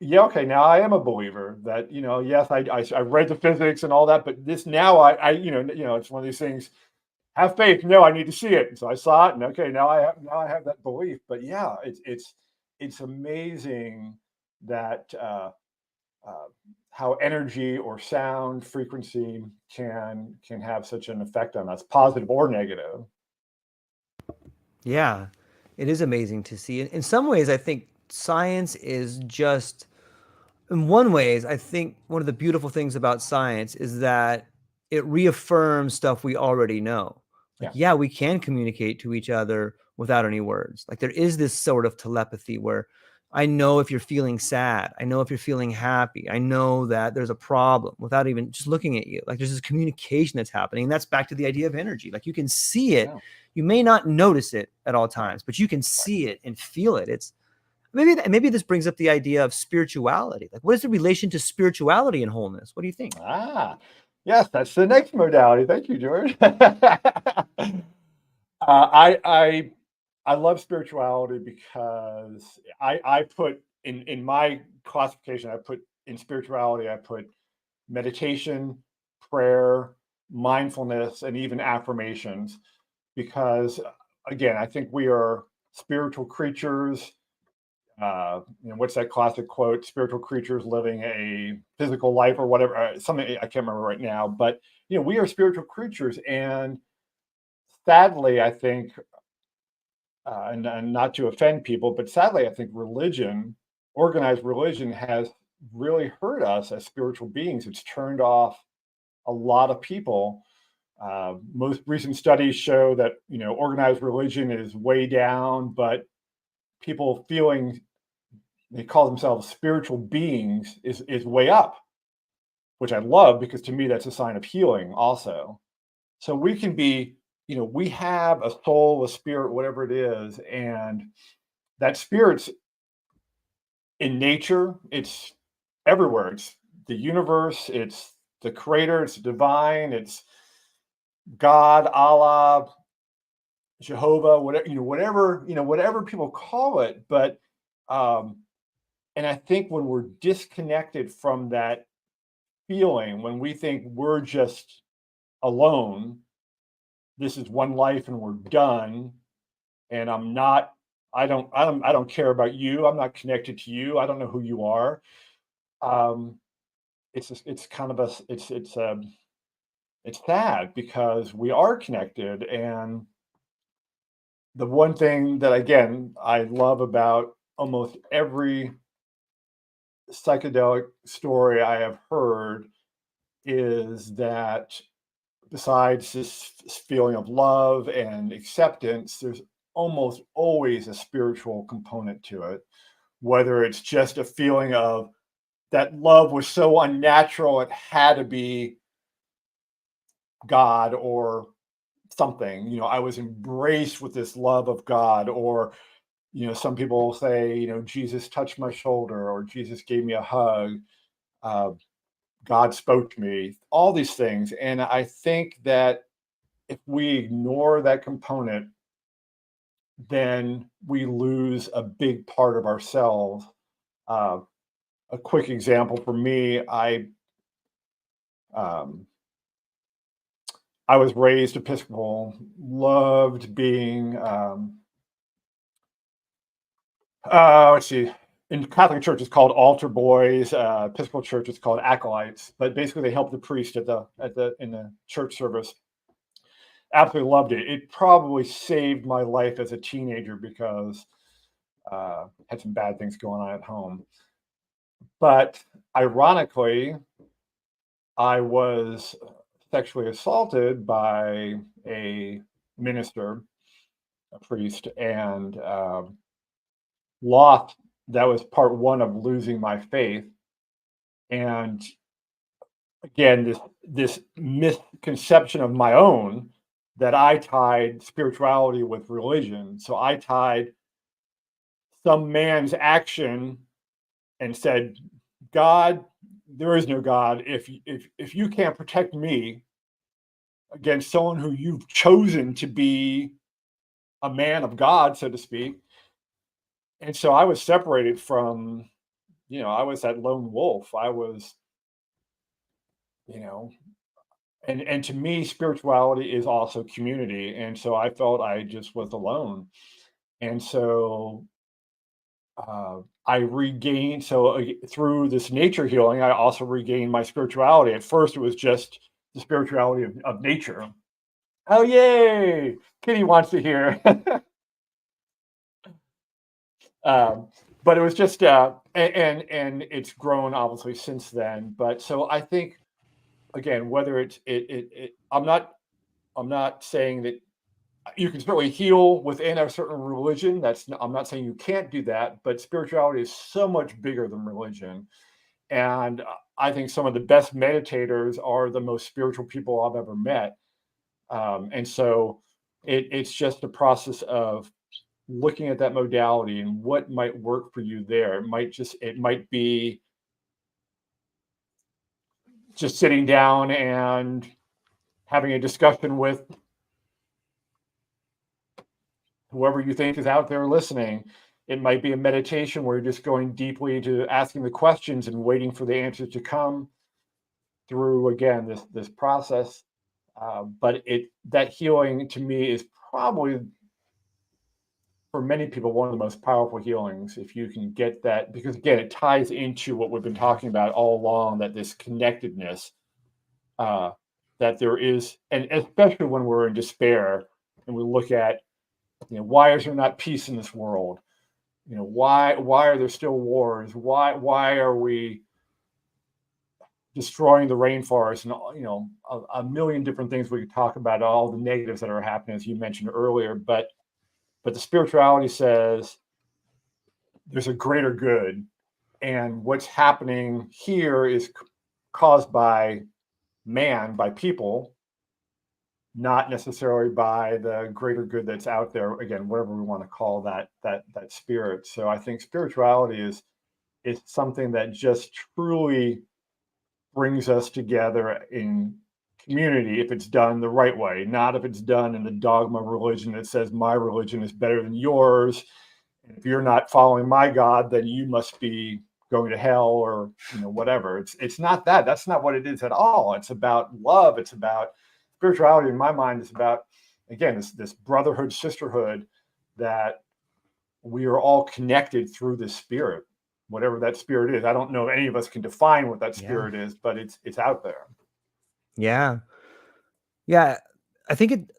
[SPEAKER 2] yeah, okay, now I am a believer that, yes, I read the physics and all that, but this now I it's one of these things, have faith. No, I need to see it. And so I saw it, and okay, now I have that belief. But yeah, it's amazing that how energy or sound frequency can have such an effect on us, positive or negative.
[SPEAKER 1] Yeah, it is amazing to see. In some ways, I think science is just, in one ways, I think one of the beautiful things about science is that it reaffirms stuff we already know. Like, yeah, we can communicate to each other without any words. Like there is this sort of telepathy where I know if you're feeling sad. I know if you're feeling happy. I know that there's a problem without even just looking at you. Like there's this communication that's happening. And that's back to the idea of energy. Like you can see it. You may not notice it at all times, but you can see it and feel it. It's maybe this brings up the idea of spirituality. Like what is the relation to spirituality and wholeness? What do you think?
[SPEAKER 2] Yes, that's the next modality. Thank you, George. I love spirituality because I put in my classification, I put in spirituality, I put meditation, prayer, mindfulness, and even affirmations, because again, I think we are spiritual creatures. What's that classic quote? Spiritual creatures living a physical life, or whatever. Something I can't remember right now, but we are spiritual creatures, and sadly, I think, and not to offend people, but sadly, I think religion, organized religion, has really hurt us as spiritual beings. It's turned off a lot of people. Most recent studies show that organized religion is way down, but people feeling they call themselves spiritual beings is way up, which I love, because to me that's a sign of healing also. So we can be, we have a soul, a spirit, whatever it is, and that spirit's in nature. It's everywhere. It's the universe. It's the creator. It's divine. It's God, Allah, Jehovah, whatever people call it. But and I think when we're disconnected from that feeling, when we think we're just alone, this is one life and we're done, and I don't care about you. I'm not connected to you. I don't know who you are. It's kind of it's sad, because we are connected, and the one thing that, again, I love about almost every psychedelic story I have heard is that besides this feeling of love and acceptance, there's almost always a spiritual component to it, whether it's just a feeling of that love was so unnatural, it had to be God or something. I was embraced with this love of God, or some people say, Jesus touched my shoulder, or Jesus gave me a hug, uh, God spoke to me, all these things. And I think that if we ignore that component, then we lose a big part of ourselves. Uh, a quick example for me, um, I was raised Episcopal, loved being, let's see, in Catholic Church it's called altar boys, Episcopal Church it's called acolytes, but basically they help the priest in the church service. Absolutely loved it. It probably saved my life as a teenager because had some bad things going on at home. But ironically, I was sexually assaulted by a minister, a priest, and lost. That was part one of losing my faith. And again, this misconception of my own that I tied spirituality with religion. So I tied some man's action and said, God, there is no God. If you can't protect me against someone who you've chosen to be a man of God, so to speak. And so I was separated from, I was that lone wolf. I was, you know, and to me, spirituality is also community. And so I felt I just was alone. And so I regained, through this nature healing, I also regained my spirituality. At first, it was just the spirituality of nature. Oh, yay! Kitty wants to hear. But it was just, and it's grown obviously since then. But so I think, again, whether I'm not saying that you can certainly heal within a certain religion. I'm not saying you can't do that, but spirituality is so much bigger than religion. And I think some of the best meditators are the most spiritual people I've ever met. And so it's just a process of looking at that modality and what might work for you there. It might be just sitting down and having a discussion with whoever you think is out there listening. It might be a meditation where you're just going deeply to asking the questions and waiting for the answers to come through, again, this process. But that healing to me is probably, for many people, one of the most powerful healings, if you can get that, because again, it ties into what we've been talking about all along, that this connectedness that there is, and especially when we're in despair and we look at, why is there not peace in this world? Why are there still wars? Why are we destroying the rainforest? And a million different things we could talk about, all the negatives that are happening, as you mentioned earlier. But the spirituality says there's a greater good, and what's happening here is caused by man, by people, not necessarily by the greater good that's out there. Again, whatever we want to call that spirit. So I think spirituality is something that just truly brings us together in community if it's done the right way, not if it's done in the dogma of religion that says my religion is better than yours. And if you're not following my God, then you must be going to hell, or whatever. It's not that. That's not what it is at all. It's about love. It's about spirituality. In my mind, is about, again, this brotherhood, sisterhood, that we are all connected through this spirit, whatever that spirit is. I don't know if any of us can define what that spirit is, but it's out there.
[SPEAKER 1] Yeah. I think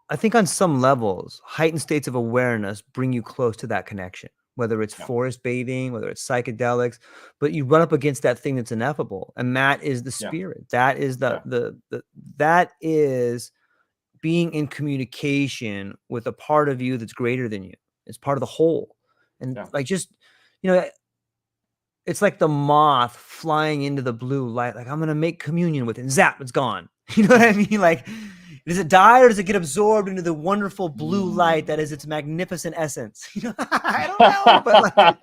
[SPEAKER 1] I think on some levels, heightened states of awareness bring you close to that connection, whether it's
[SPEAKER 2] Yeah.
[SPEAKER 1] forest bathing, whether it's psychedelics, but you run up against that thing that's ineffable. And that is the
[SPEAKER 2] Yeah.
[SPEAKER 1] spirit. That is
[SPEAKER 2] Yeah.
[SPEAKER 1] that is being in communication with a part of you that's greater than you. It's part of the whole. And
[SPEAKER 2] Yeah.
[SPEAKER 1] like, just, you know, it's like the moth flying into the blue light. Like, I'm going to make communion with it. And zap, it's gone. You know what I mean? Like, does it die, or does it get absorbed into the wonderful blue light that is its magnificent essence? You know, I don't know, but like,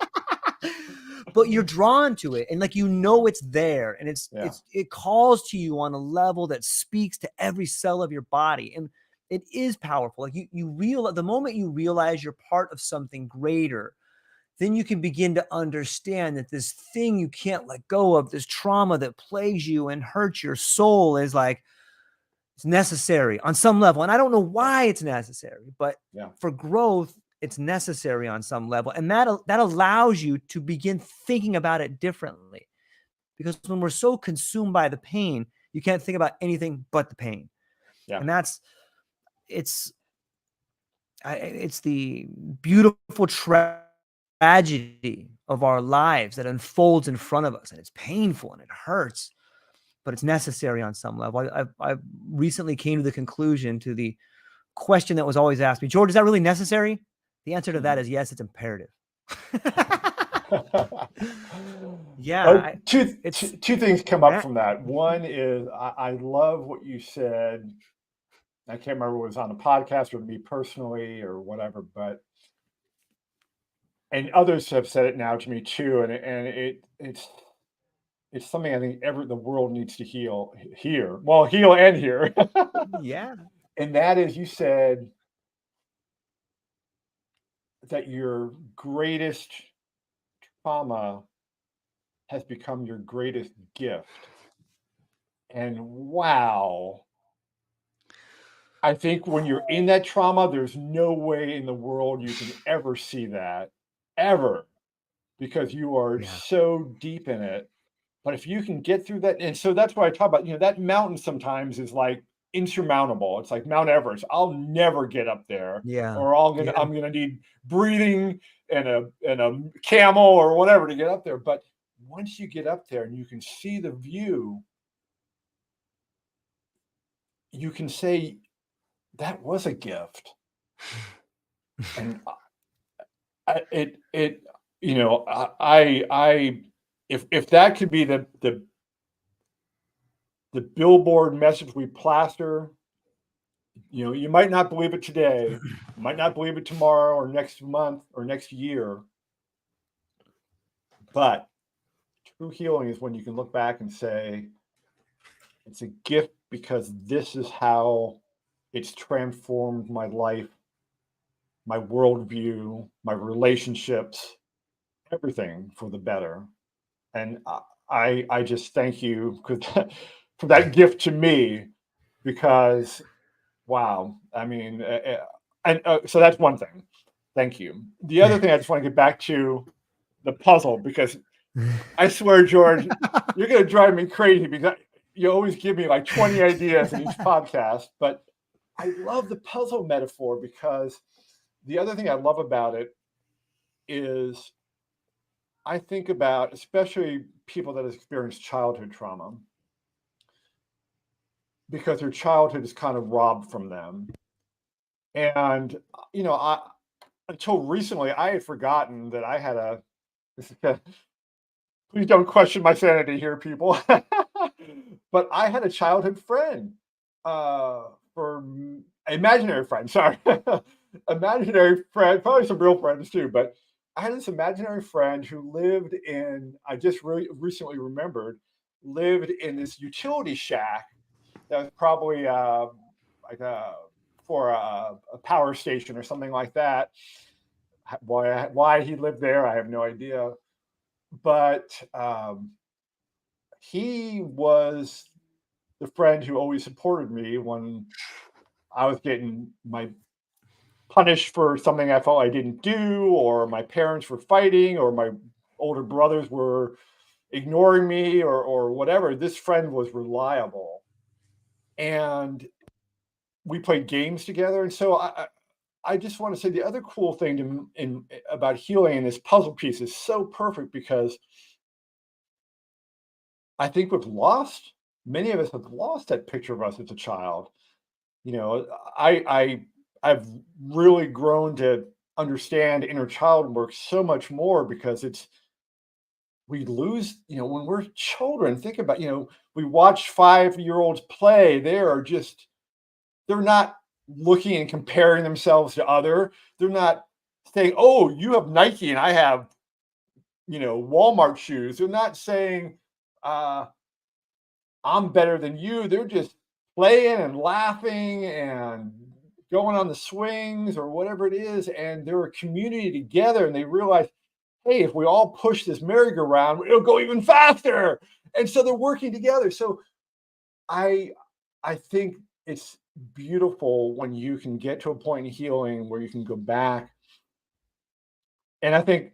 [SPEAKER 1] but you're drawn to it, and like, you know, it's there, and it calls to you on a level that speaks to every cell of your body, and it is powerful. Like, you realize, the moment you realize you're part of something greater, then you can begin to understand that this thing you can't let go of, this trauma that plagues you and hurts your soul, is like, it's necessary on some level. And I don't know why it's necessary, but for growth, it's necessary on some level. And that allows you to begin thinking about it differently. Because when we're so consumed by the pain, you can't think about anything but the pain.
[SPEAKER 2] Yeah.
[SPEAKER 1] And it's the beautiful tragedy of our lives that unfolds in front of us. And it's painful and it hurts, but it's necessary on some level. I recently came to the conclusion, to the question that was always asked me, George, is that really necessary? The answer to that is yes, it's imperative. Yeah.
[SPEAKER 2] Two things come up from that. One is I love what you said. I can't remember if it was on a podcast or me personally or whatever, but and others have said it now to me too, and it's something I think the world needs to heal and hear.
[SPEAKER 1] Yeah.
[SPEAKER 2] And that is, you said that your greatest trauma has become your greatest gift. And wow, I think when you're in that trauma, there's no way in the world you can ever see that, ever, because you are so deep in it. But if you can get through that, and so that's what I talk about, that mountain sometimes is like insurmountable. It's like Mount Everest. I'll never get up there,
[SPEAKER 1] Yeah.
[SPEAKER 2] or I'm gonna need breathing and a camel or whatever to get up there. But once you get up there and you can see the view, you can say that was a gift. And if that could be the billboard message we plaster, you might not believe it today, you might not believe it tomorrow or next month or next year, but true healing is when you can look back and say, it's a gift because this is how it's transformed my life, my worldview, my relationships, everything for the better. And I just thank you for that gift to me, because wow, I mean, so that's one thing. Thank you. The other thing I just want to get back to the puzzle, because I swear, George, you're going to drive me crazy because you always give me like 20 ideas in each podcast. But I love the puzzle metaphor, because the other thing I love about it is I think about, especially people that have experienced childhood trauma, because their childhood is kind of robbed from them. And, until recently, I had forgotten that I had please don't question my sanity here, people. But I had a childhood friend, for imaginary friend, sorry. Imaginary friend, probably some real friends too, but I had this imaginary friend who lived in, I just really recently remembered, lived in this utility shack that was probably like for a power station or something like that. Why he lived there, I have no idea. But he was the friend who always supported me when I was getting punished for something I felt I didn't do, or my parents were fighting, or my older brothers were ignoring me, or whatever. This friend was reliable. And we played games together. And so I just want to say the other cool thing about healing, and this puzzle piece is so perfect, because I think many of us have lost that picture of us as a child. You know, I've really grown to understand inner child work so much more, because we lose, when we're children, think about, we watch 5-year-olds play. They're not looking and comparing themselves to other. They're not saying, oh, you have Nike and I have, Walmart shoes. They're not saying, I'm better than you. They're just playing and laughing and going on the swings or whatever it is. And they're a community together, and they realize, hey, if we all push this merry-go-round, it'll go even faster. And so they're working together. So I think it's beautiful when you can get to a point in healing where you can go back. And I think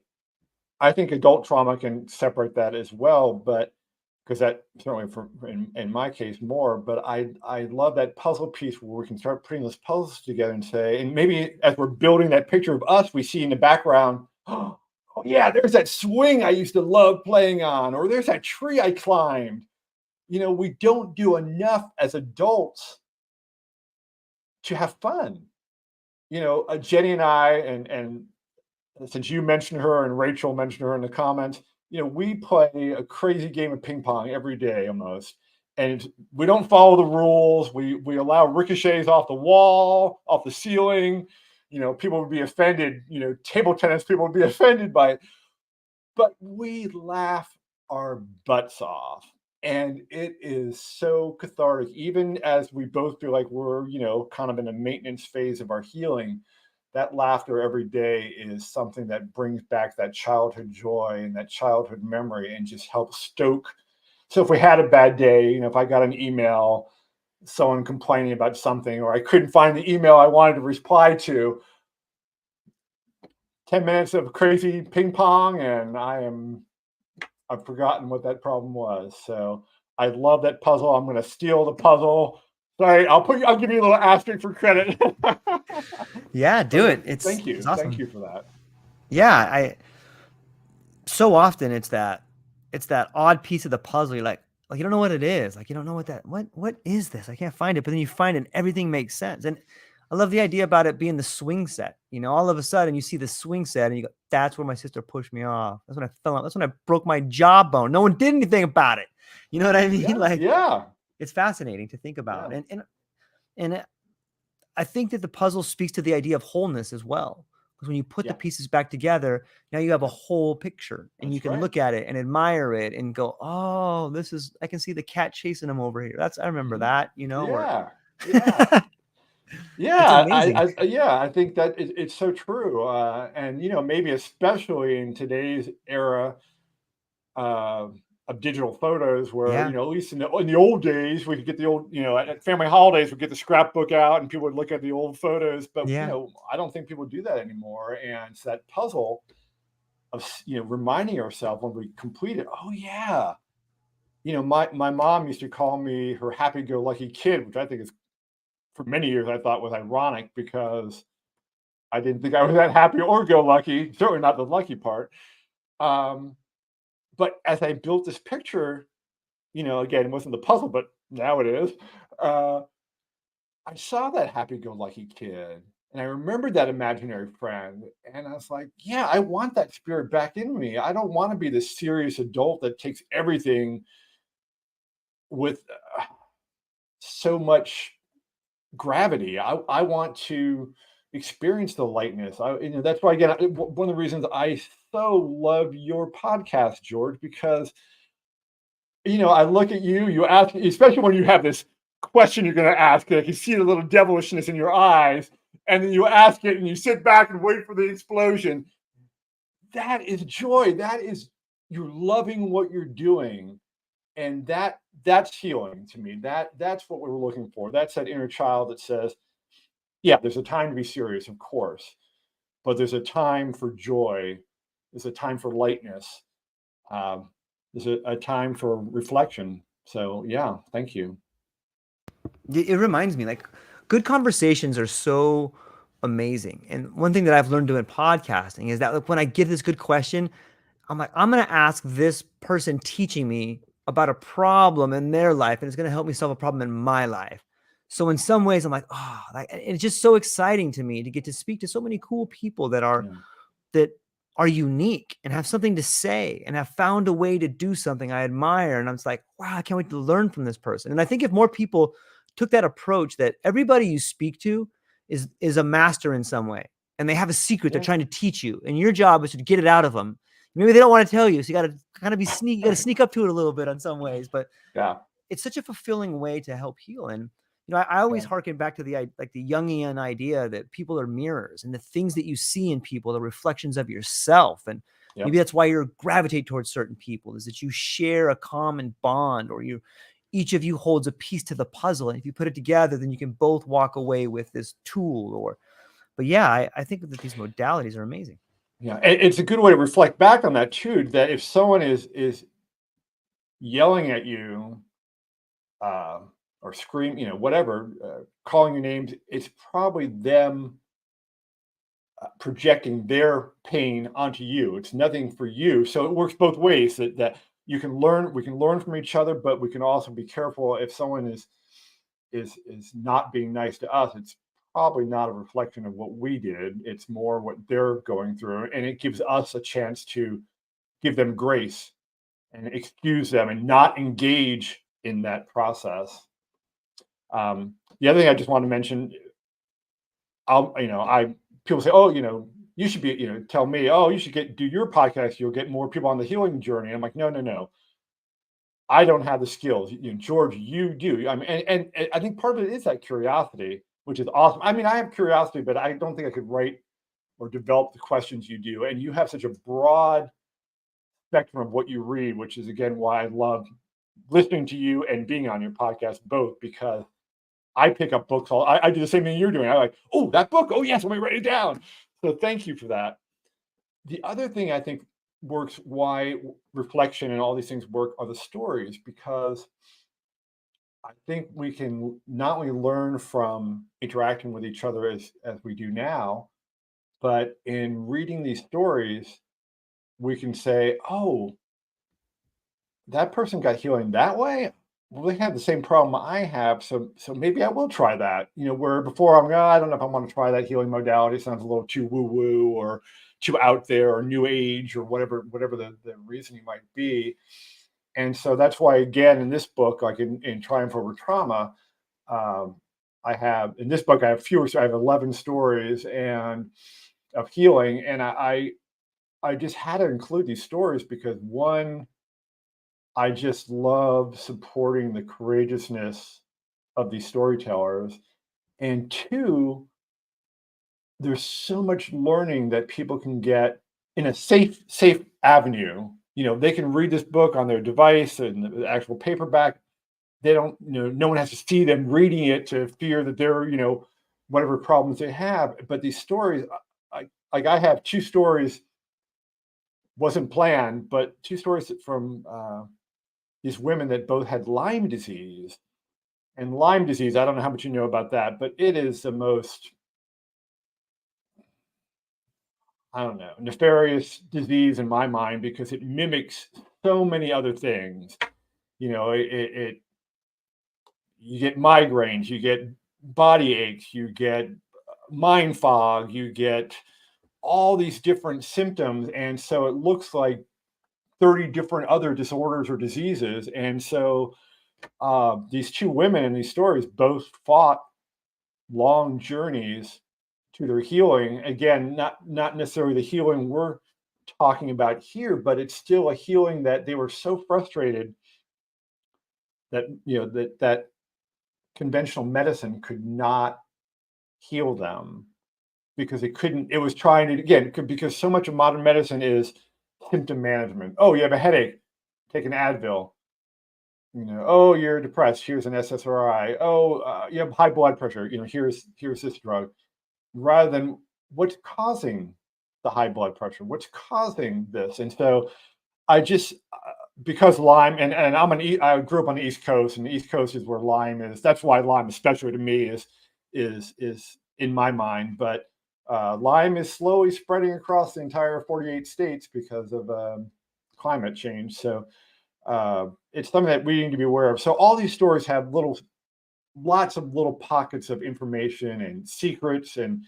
[SPEAKER 2] adult trauma can separate that as well, but because that certainly in my case more, but I love that puzzle piece where we can start putting those puzzles together and say, and maybe as we're building that picture of us, we see in the background, oh yeah, there's that swing I used to love playing on, or there's that tree I climbed. We don't do enough as adults to have fun. Jenny and I, and since you mentioned her and Rachel mentioned her in the comments, we play a crazy game of ping pong every day almost. And we don't follow the rules. We allow ricochets off the wall, off the ceiling. People would be offended. Table tennis people would be offended by it. But we laugh our butts off. And it is so cathartic, even as we both feel like we're, kind of in a maintenance phase of our healing. That laughter every day is something that brings back that childhood joy and that childhood memory, and just helps stoke. So if we had a bad day, if I got an email, someone complaining about something, or I couldn't find the email I wanted to reply to, 10 minutes of crazy ping pong, and I've forgotten what that problem was. So I love that puzzle. I'm going to steal the puzzle. Sorry, I'll give you a little asterisk for credit.
[SPEAKER 1] Yeah, do it.
[SPEAKER 2] Thank you.
[SPEAKER 1] It's awesome.
[SPEAKER 2] Thank you for that.
[SPEAKER 1] Yeah, so often it's that odd piece of the puzzle. You're like you don't know what it is. Like, you don't know what is this? I can't find it. But then you find it and everything makes sense. And I love the idea about it being the swing set. All of a sudden you see the swing set and you go, that's where my sister pushed me off. That's when I fell off. That's when I broke my jawbone. No one did anything about it. You know what I mean?
[SPEAKER 2] Yeah.
[SPEAKER 1] It's fascinating to think about.
[SPEAKER 2] Yeah.
[SPEAKER 1] And I think that the puzzle speaks to the idea of wholeness as well. Because when you put the pieces back together, now you have a whole picture, and you can look at it and admire it and go, oh, I can see the cat chasing him over here. I remember that,
[SPEAKER 2] Yeah.
[SPEAKER 1] It's amazing.
[SPEAKER 2] I think that it's so true. And, maybe especially in today's era of digital photos, where, at least in the old days, we could get the old, at family holidays, we'd get the scrapbook out and people would look at the old photos. But, I don't think people do that anymore. And it's that puzzle of, reminding ourselves when we complete it, oh, yeah. My mom used to call me her happy-go-lucky kid, which I think is, for many years, I thought was ironic, because I didn't think I was that happy or go lucky, certainly not the lucky part. But as I built this picture, again, it wasn't the puzzle, but now it is. I saw that happy-go-lucky kid, and I remembered that imaginary friend, and I was like, yeah, I want that spirit back in me. I don't want to be this serious adult that takes everything with so much gravity. I want to experience the lightness. That's why, again, one of the reasons I so love your podcast, George, because I look at you ask, especially when you have this question you're going to ask, I can see the little devilishness in your eyes, and then you ask it and you sit back and wait for the explosion. That is joy. That is, you're loving what you're doing. And that's healing to me. That's what we're looking for. That's that inner child that says, yeah, there's a time to be serious, of course, but there's a time for joy. There's a time for lightness. There's a time for reflection. So yeah, thank you.
[SPEAKER 1] It reminds me, good conversations are so amazing. And one thing that I've learned doing podcasting is that, like, when I get this good question, I'm like, I'm going to ask this person teaching me about a problem in their life, and it's going to help me solve a problem in my life. So in some ways, I'm like, oh, like, it's just so exciting to me to get to speak to so many cool people that are unique and have something to say and have found a way to do something I admire. And I'm just like, wow, I can't wait to learn from this person. And I think if more people took that approach, that everybody you speak to is a master in some way, and they have a secret they're trying to teach you, and your job is to get it out of them. Maybe they don't want to tell you, so you got to kind of be sneaky. You got to sneak up to it a little bit in some ways, but it's such a fulfilling way to help heal. And I always harken back to the Jungian idea that people are mirrors, and the things that you see in people are reflections of yourself. And maybe that's why you gravitate towards certain people, is that you share a common bond, or each of you holds a piece to the puzzle. And if you put it together, then you can both walk away with this tool. But yeah, I think that these modalities are amazing.
[SPEAKER 2] Yeah, it's a good way to reflect back on that too, that if someone is yelling at you, or scream, whatever, calling your names, it's probably them projecting their pain onto you. It's nothing for you. So it works both ways, that we can learn from each other, but we can also be careful. If someone is not being nice to us, it's probably not a reflection of what we did. It's more what they're going through. And it gives us a chance to give them grace and excuse them and not engage in that process. The other thing I just want to mention, people say, oh, you should be, tell me, oh, you should do your podcast. You'll get more people on the healing journey. I'm like, no. I don't have the skills. George, you do. I mean, and I think part of it is that curiosity, which is awesome. I mean, I have curiosity, but I don't think I could write or develop the questions you do. And you have such a broad spectrum of what you read, which is, again, why I love listening to you and being on your podcast, both, because I pick up books. I do the same thing you're doing. I'm like, oh, that book. Oh, yes, let me write it down. So thank you for that. The other thing I think works, why reflection and all these things work, are the stories, because I think we can not only learn from interacting with each other as we do now, but in reading these stories, we can say, oh, that person got healing that way. Well, they have the same problem I have, so maybe I will try that. Where before I'm, I don't know if I want to try that healing modality. Sounds a little too woo woo, or too out there, or new age, or whatever the reasoning might be. And so that's why, again, in this book, like in Triumph Over Trauma, I have 11 stories and of healing, and I just had to include these stories because, one, I just love supporting the courageousness of these storytellers. And two, there's so much learning that people can get in a safe avenue. They can read this book on their device and the actual paperback. They don't, no one has to see them reading it to fear that they're, whatever problems they have. But these stories, I have two stories, wasn't planned, but two stories from these women that both had Lyme disease. And Lyme disease, I don't know how much you know about that, but it is the most, I don't know, nefarious disease in my mind, because it mimics so many other things. You get migraines, you get body aches, you get mind fog, you get all these different symptoms. And so it looks like 30 different other disorders or diseases. And so these two women in these stories both fought long journeys to their healing. Again, not necessarily the healing we're talking about here, but it's still a healing that they were so frustrated that that conventional medicine could not heal them, because it was trying to, again, because so much of modern medicine is symptom management. Oh, you have a headache, take an Advil. Oh, you're depressed, here's an SSRI. Oh, you have high blood pressure, here's this drug. Rather than what's causing the high blood pressure, what's causing this. And so I just, because Lyme, and I grew up on the East Coast, and the East Coast is where Lyme is. That's why Lyme, especially to me, is is in my mind. But Lyme is slowly spreading across the entire 48 states because of climate change. So it's something that we need to be aware of. So all these stories have lots of little pockets of information and secrets and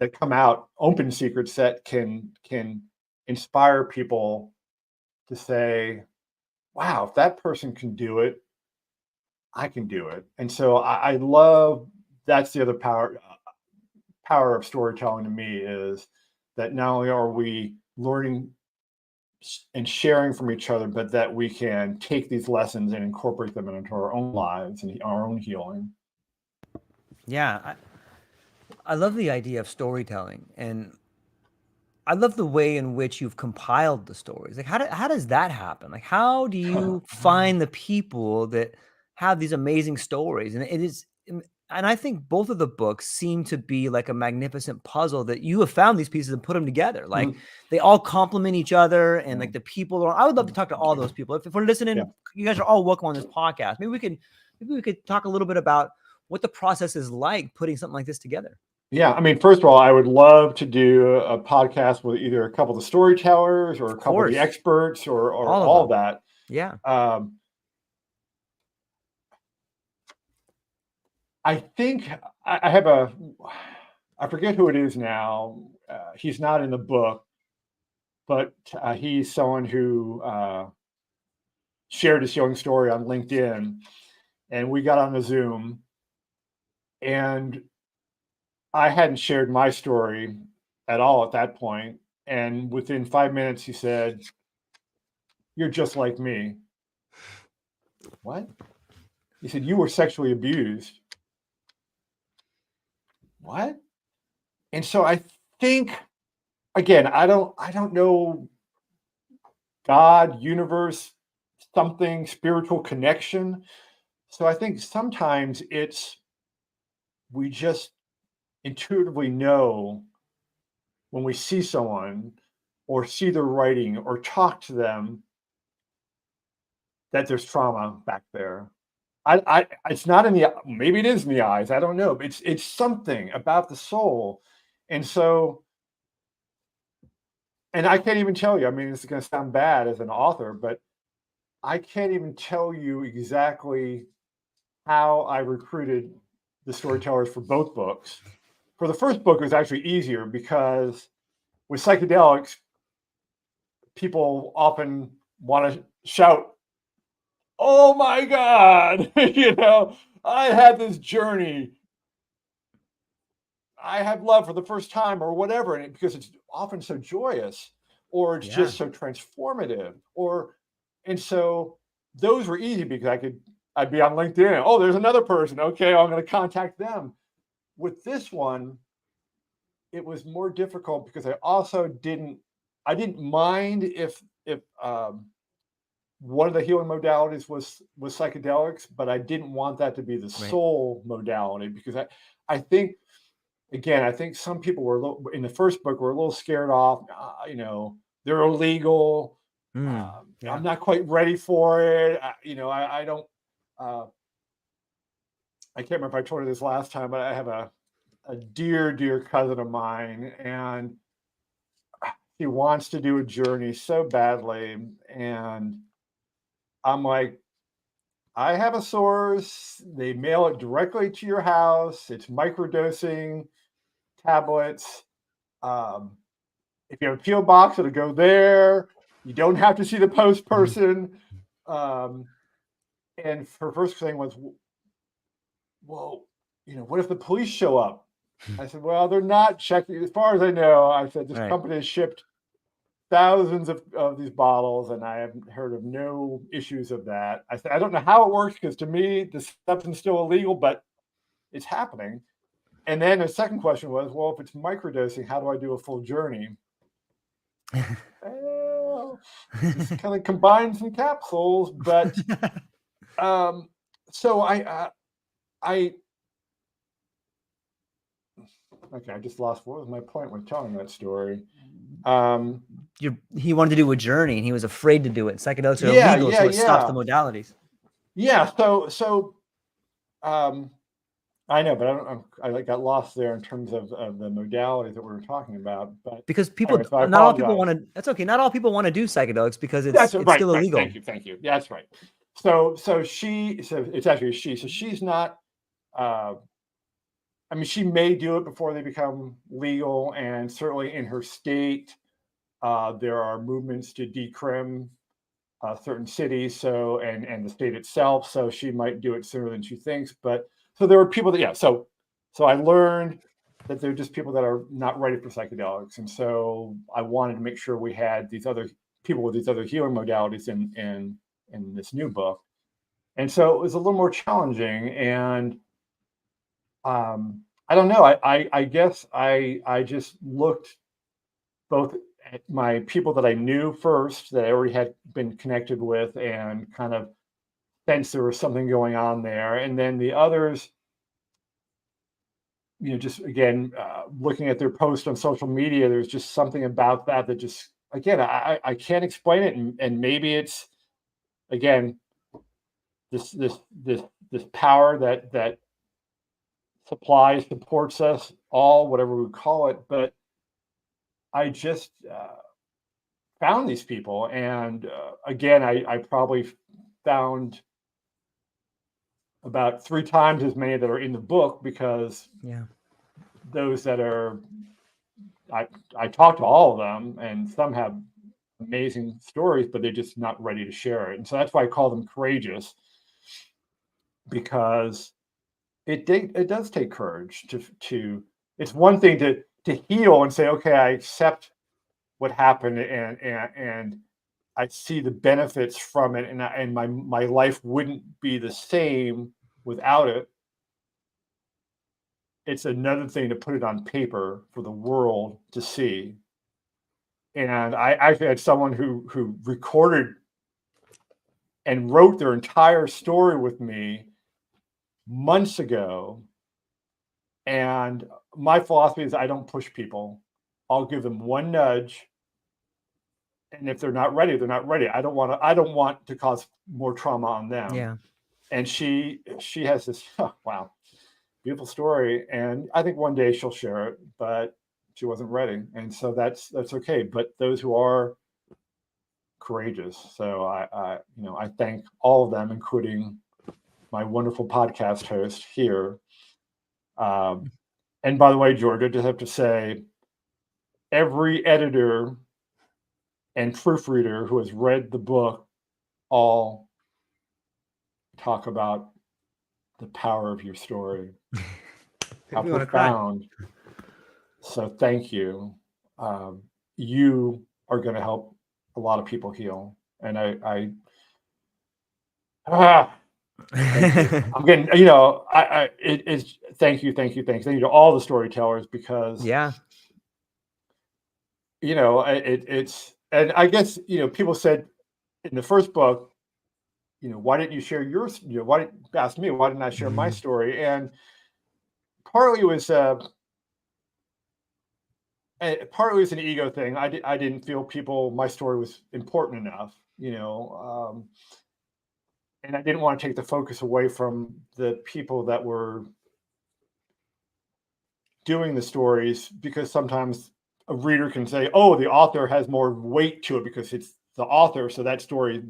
[SPEAKER 2] that come out, open secrets that can inspire people to say, wow, if that person can do it, I can do it. And so I love, that's the other power of storytelling to me, is that not only are we learning and sharing from each other, but that we can take these lessons and incorporate them into our own lives and our own healing.
[SPEAKER 1] Yeah, I love the idea of storytelling, and I love the way in which you've compiled the stories. Like, how does that happen? Like, how do you find the people that have these amazing stories? And it is, and I think both of the books seem to be like a magnificent puzzle that you have found these pieces and put them together. Like, they all complement each other, and like the people are. I would love to talk to all those people. If we're listening, you guys are all welcome on this podcast. Maybe we could talk a little bit about what the process is like putting something like this together.
[SPEAKER 2] Yeah, I mean, first of all, I would love to do a podcast with either a couple of the storytellers or a couple of the experts or all of that.
[SPEAKER 1] Yeah.
[SPEAKER 2] I think I forget who it is now. He's not in the book, but he's someone who shared his healing story on LinkedIn, and we got on a Zoom, and I hadn't shared my story at all at that point. And within 5 minutes, he said, "You're just like me." What? He said, "You were sexually abused." What? And so I think, again, I don't know, God, universe, something, spiritual connection. So I think sometimes we just intuitively know when we see someone or see their writing or talk to them that there's trauma back there. It's not in the, maybe it is in the eyes, I don't know, but it's something about the soul. And so, and I can't even tell you, I mean, this is going to sound bad as an author, but I can't even tell you exactly how I recruited the storytellers for both books. For the first book, it was actually easier because with psychedelics, people often want to shout, "Oh my God, I had this journey. I have love for the first time," or whatever. And because it's often so joyous, or it's just so transformative, and so those were easy because I'd be on LinkedIn. Oh, there's another person. Okay, I'm going to contact them. With this one, it was more difficult because I also didn't mind if one of the healing modalities was psychedelics, but I didn't want that to be the sole modality, because I think, again, I think some people were in the first book were a little scared off. They're illegal. I'm not quite ready for it. I don't. I can't remember if I told you this last time, but I have a dear cousin of mine, and he wants to do a journey so badly. And I'm like, I have a source. They mail it directly to your house. It's microdosing tablets. If you have a PO box, it'll go there. You don't have to see the post person. And her first thing was, well, what if the police show up? I said, well, they're not checking. As far as I know, I said, this company has shipped thousands of these bottles, and I haven't heard of no issues of that. I said, I don't know how it works, because to me, the substance is still illegal, but it's happening. And then the second question was, well, if it's microdosing, how do I do a full journey? Well, just kind of combine some capsules, but so I just lost, what was my point when telling that story?
[SPEAKER 1] He wanted to do a journey, and he was afraid to do it. Psychedelics are illegal, so it stops the modalities.
[SPEAKER 2] Yeah. So I know, but I like got lost there in terms of the modalities that we were talking about. But
[SPEAKER 1] Because people,
[SPEAKER 2] anyway, so I
[SPEAKER 1] not all people
[SPEAKER 2] apologize.
[SPEAKER 1] want to. That's okay. Not all people want to do psychedelics because
[SPEAKER 2] That's
[SPEAKER 1] it's
[SPEAKER 2] right,
[SPEAKER 1] still
[SPEAKER 2] right.
[SPEAKER 1] illegal.
[SPEAKER 2] Thank you. That's right. So it's actually a she. So she's not. Uh, I mean, she may do it before they become legal, and certainly in her state, there are movements to decrim certain cities. So and the state itself. So she might do it sooner than she thinks. But so there are people that So I learned that there are just people that are not ready for psychedelics, and so I wanted to make sure we had these other people with these other healing modalities in this new book. And so it was a little more challenging. And I don't know. I guess I just looked both at my people that I knew first, that I already had been connected with, and kind of sensed there was something going on there. And then the others, just again, looking at their posts on social media, there's just something about that that just, again, I can't explain it. And maybe it's, again, this power that supplies, supports us all, whatever we call it. But I just found these people. And again, I probably found about 3 times as many that are in the book, because
[SPEAKER 1] Yeah.
[SPEAKER 2] those that are, I talked to all of them, and some have amazing stories, but they're just not ready to share it. And so that's why I call them courageous, because it does take courage to it's one thing to heal and say, okay, I accept what happened, and I see the benefits from it, and my life wouldn't be the same without it. It's another thing to put it on paper for the world to see. And I actually had someone who recorded and wrote their entire story with me months ago. And my philosophy is I don't push people. I'll give them one nudge, and if they're not ready, they're not ready. I don't want to cause more trauma on them.
[SPEAKER 1] Yeah.
[SPEAKER 2] And she has this wow, beautiful story, and I think one day she'll share it, but she wasn't ready, and so that's okay. But those who are courageous, so I thank all of them, including my wonderful podcast host here. And by the way, George, I just have to say, every editor and proofreader who has read the book all talk about the power of your story, how
[SPEAKER 1] You want to cry.
[SPEAKER 2] profound. So thank you. You are going to help a lot of people heal, and thank you. I'm getting, it is, thank you to all the storytellers, because
[SPEAKER 1] Yeah.
[SPEAKER 2] it's, and I guess, people said in the first book, why didn't you share yours? Why didn't ask me? Why didn't I share my story? And partly it was partly it was an ego thing. I didn't feel my story was important enough, and I didn't want to take the focus away from the people that were doing the stories, because sometimes a reader can say, oh, the author has more weight to it because it's the author, so that story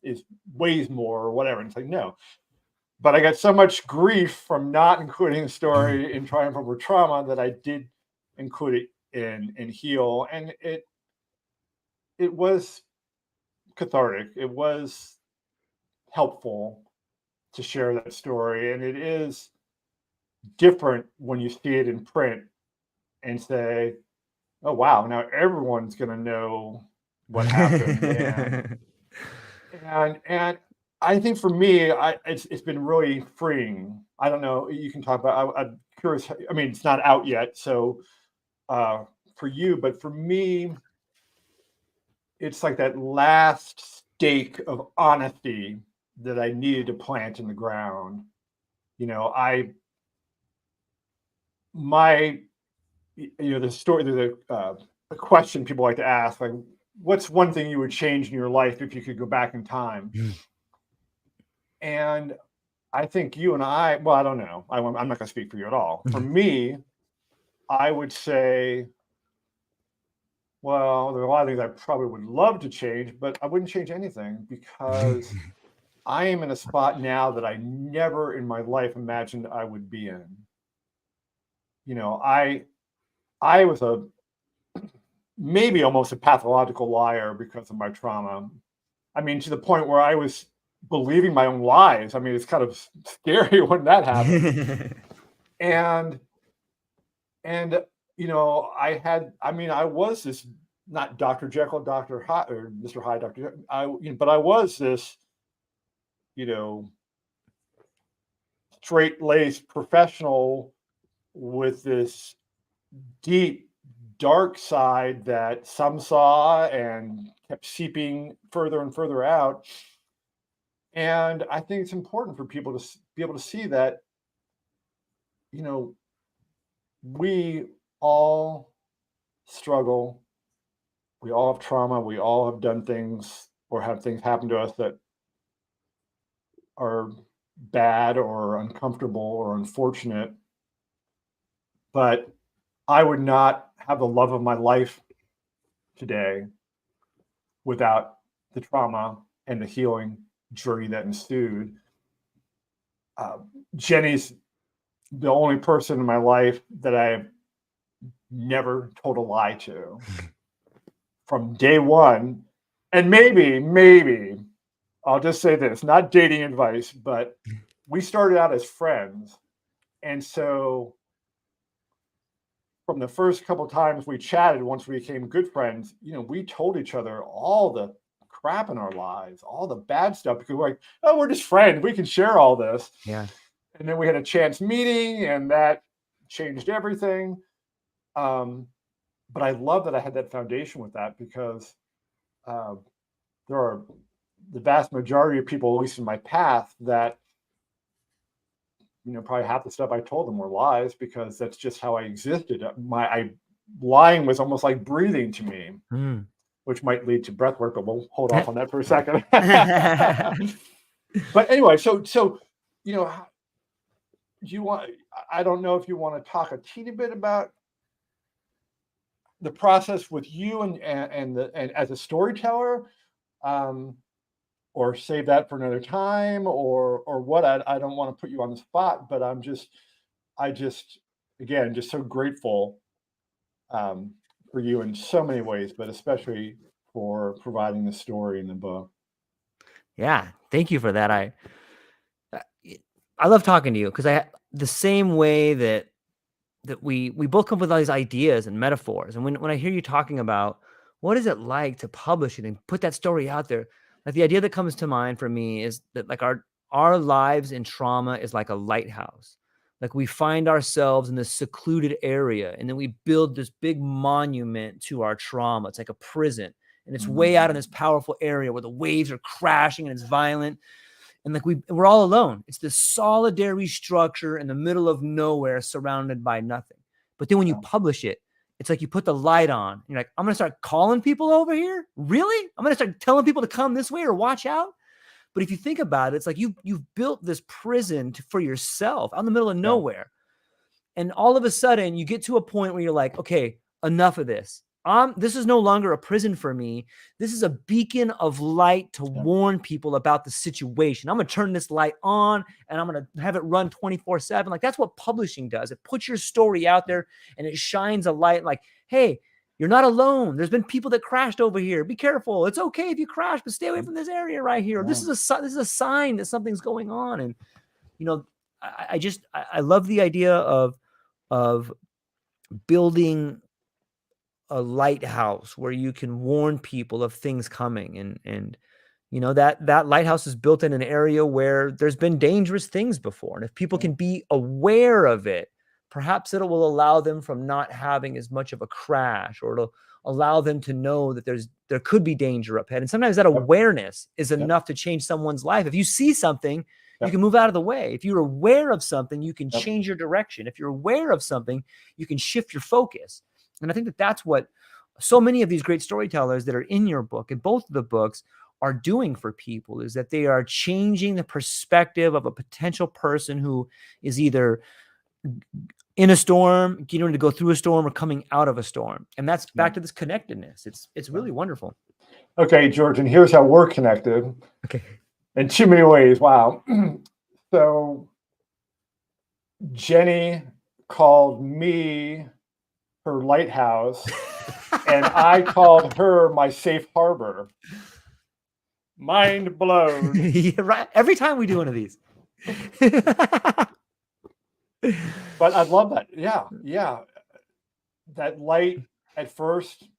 [SPEAKER 2] is weighs more or whatever. And it's like, no. But I got so much grief from not including the story in Triumph Over Trauma that I did include it in Heal. And it was cathartic. It was helpful to share that story. And it is different when you see it in print and say, oh wow, now everyone's going to know what happened. And I think for me, it's been really freeing. I don't know, you can talk about, I'm curious. I mean, it's not out yet, so for you, but for me, it's like that last stake of honesty that I needed to plant in the ground. My the story, the question people like to ask, like, what's one thing you would change in your life if you could go back in time? And I think you and I, well, I don't know. I'm not going to speak for you at all. For me, I would say, well, there are a lot of things I probably would love to change, but I wouldn't change anything because I am in a spot now that I never in my life imagined I would be in. You know, I was maybe almost a pathological liar because of my trauma. I mean, to the point where I was believing my own lies. I mean, it's kind of scary when that happens. And you know, I was this, not Dr. Jekyll, Dr. Hyde, or Mr. Hyde, Dr. Jekyll, but I was this, you know, straight-laced professional with this deep, dark side that some saw and kept seeping further and further out. And I think it's important for people to be able to see that, you know, we all struggle. We all have trauma. We all have done things or have things happen to us that are bad or uncomfortable or unfortunate. But I would not have the love of my life today without the trauma and the healing journey that ensued. Jenny's the only person in my life that I have never told a lie to from day one. And maybe, I'll just say this, not dating advice, but we started out as friends. And so from the first couple of times we chatted, once we became good friends, you know, we told each other all the crap in our lives, all the bad stuff, because we're like, oh, we're just friends. We can share all this.
[SPEAKER 1] Yeah.
[SPEAKER 2] And then we had a chance meeting and that changed everything. But I love that I had that foundation with that because there are the vast majority of people, at least in my path, that, you know, probably half the stuff I told them were lies because that's just how I existed. Lying was almost like breathing to me, which might lead to breath work, but we'll hold off on that for a second. But anyway, so you know, I don't know if you want to talk a teeny bit about the process with you and as a storyteller, or save that for another time, or what. I don't want to put you on the spot, but I just again just so grateful for you in so many ways, but especially for providing the story in the book.
[SPEAKER 1] Yeah, thank you for that. I love talking to you because the same way that we both come up with all these ideas and metaphors, and when I hear you talking about what is it like to publish it and put that story out there, like the idea that comes to mind for me is that like our lives in trauma is like a lighthouse. Like we find ourselves in this secluded area, and then we build this big monument to our trauma. It's like a prison, and it's way out in this powerful area where the waves are crashing and it's violent. And like we're all alone. It's this solitary structure in the middle of nowhere, surrounded by nothing. But then when you publish it, it's like you put the light on. You're like, I'm going to start calling people over here? Really? I'm going to start telling people to come this way or watch out? But if you think about it, it's like you've built this prison for yourself out in the middle of nowhere. And all of a sudden, you get to a point where you're like, okay, enough of this. This is no longer a prison for me. This is a beacon of light to warn people about the situation. I'm going to turn this light on and I'm going to have it run 24/7. Like that's what publishing does. It puts your story out there and it shines a light like, hey, you're not alone. There's been people that crashed over here. Be careful. It's okay if you crash, but stay away from this area right here. This is a sign that something's going on. And, you know, I love the idea of building a lighthouse where you can warn people of things coming. And you know, that lighthouse is built in an area where there's been dangerous things before. And if people can be aware of it, perhaps it will allow them from not having as much of a crash, or it'll allow them to know that there could be danger up ahead. And sometimes that awareness is enough to change someone's life. If you see something, you can move out of the way. If you're aware of something, you can change your direction. If you're aware of something, you can shift your focus. And I think that that's what so many of these great storytellers that are in your book, and both of the books, are doing for people is that they are changing the perspective of a potential person who is either in a storm, getting ready to go through a storm, or coming out of a storm. And that's back to this connectedness. It's really wonderful.
[SPEAKER 2] Okay, George, and here's how we're connected.
[SPEAKER 1] Okay.
[SPEAKER 2] In too many ways. Wow. So Jenny called me her lighthouse, and I called her my safe harbor. Mind blown.
[SPEAKER 1] Yeah, right. Every time we do one of these.
[SPEAKER 2] But I love that. Yeah, yeah. That light at first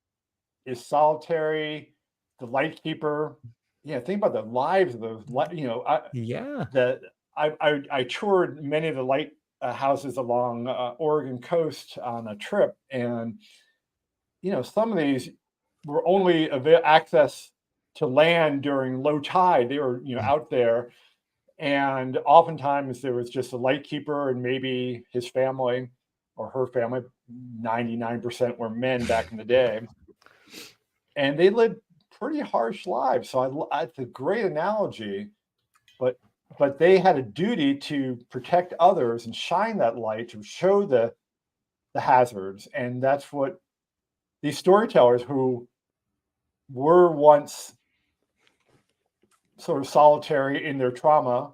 [SPEAKER 2] is solitary. The light keeper. Yeah, think about the lives of those.
[SPEAKER 1] Yeah.
[SPEAKER 2] I toured many of the light houses along Oregon coast on a trip, and some of these were only access to land during low tide. They were out there, and oftentimes there was just a light keeper and maybe his family or her family. 99% were men back in the day, and they lived pretty harsh lives. So it's a great analogy, but they had a duty to protect others and shine that light to show the hazards. And that's what these storytellers who were once sort of solitary in their trauma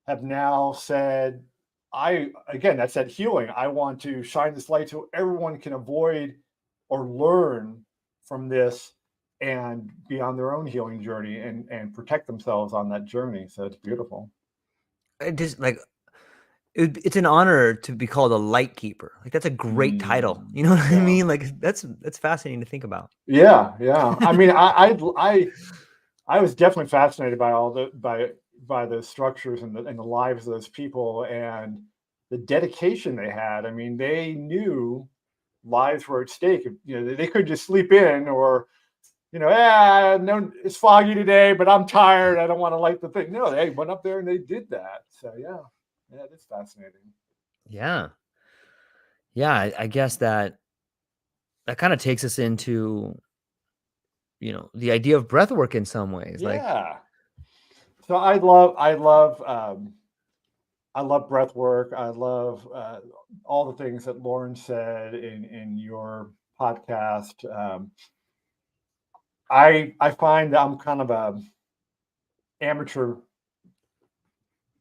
[SPEAKER 2] have now said, that's that healing. I want to shine this light so everyone can avoid or learn from this and be on their own healing journey and protect themselves on that journey. So it's beautiful.
[SPEAKER 1] It's an honor to be called a light keeper. Like, that's a great title. You know what I mean? Like, that's fascinating to think about.
[SPEAKER 2] Yeah. I mean, I was definitely fascinated by all by the structures and the lives of those people and the dedication they had. I mean, they knew lives were at stake. They could just sleep in, or no, it's foggy today, but I'm tired. I don't want to light the thing. No, they went up there and they did that. So yeah, it's fascinating.
[SPEAKER 1] Yeah. I guess that kind of takes us into the idea of breath work in some ways.
[SPEAKER 2] Yeah. So I love breath work. I love all the things that Lauren said in your podcast. I find that I'm kind of a amateur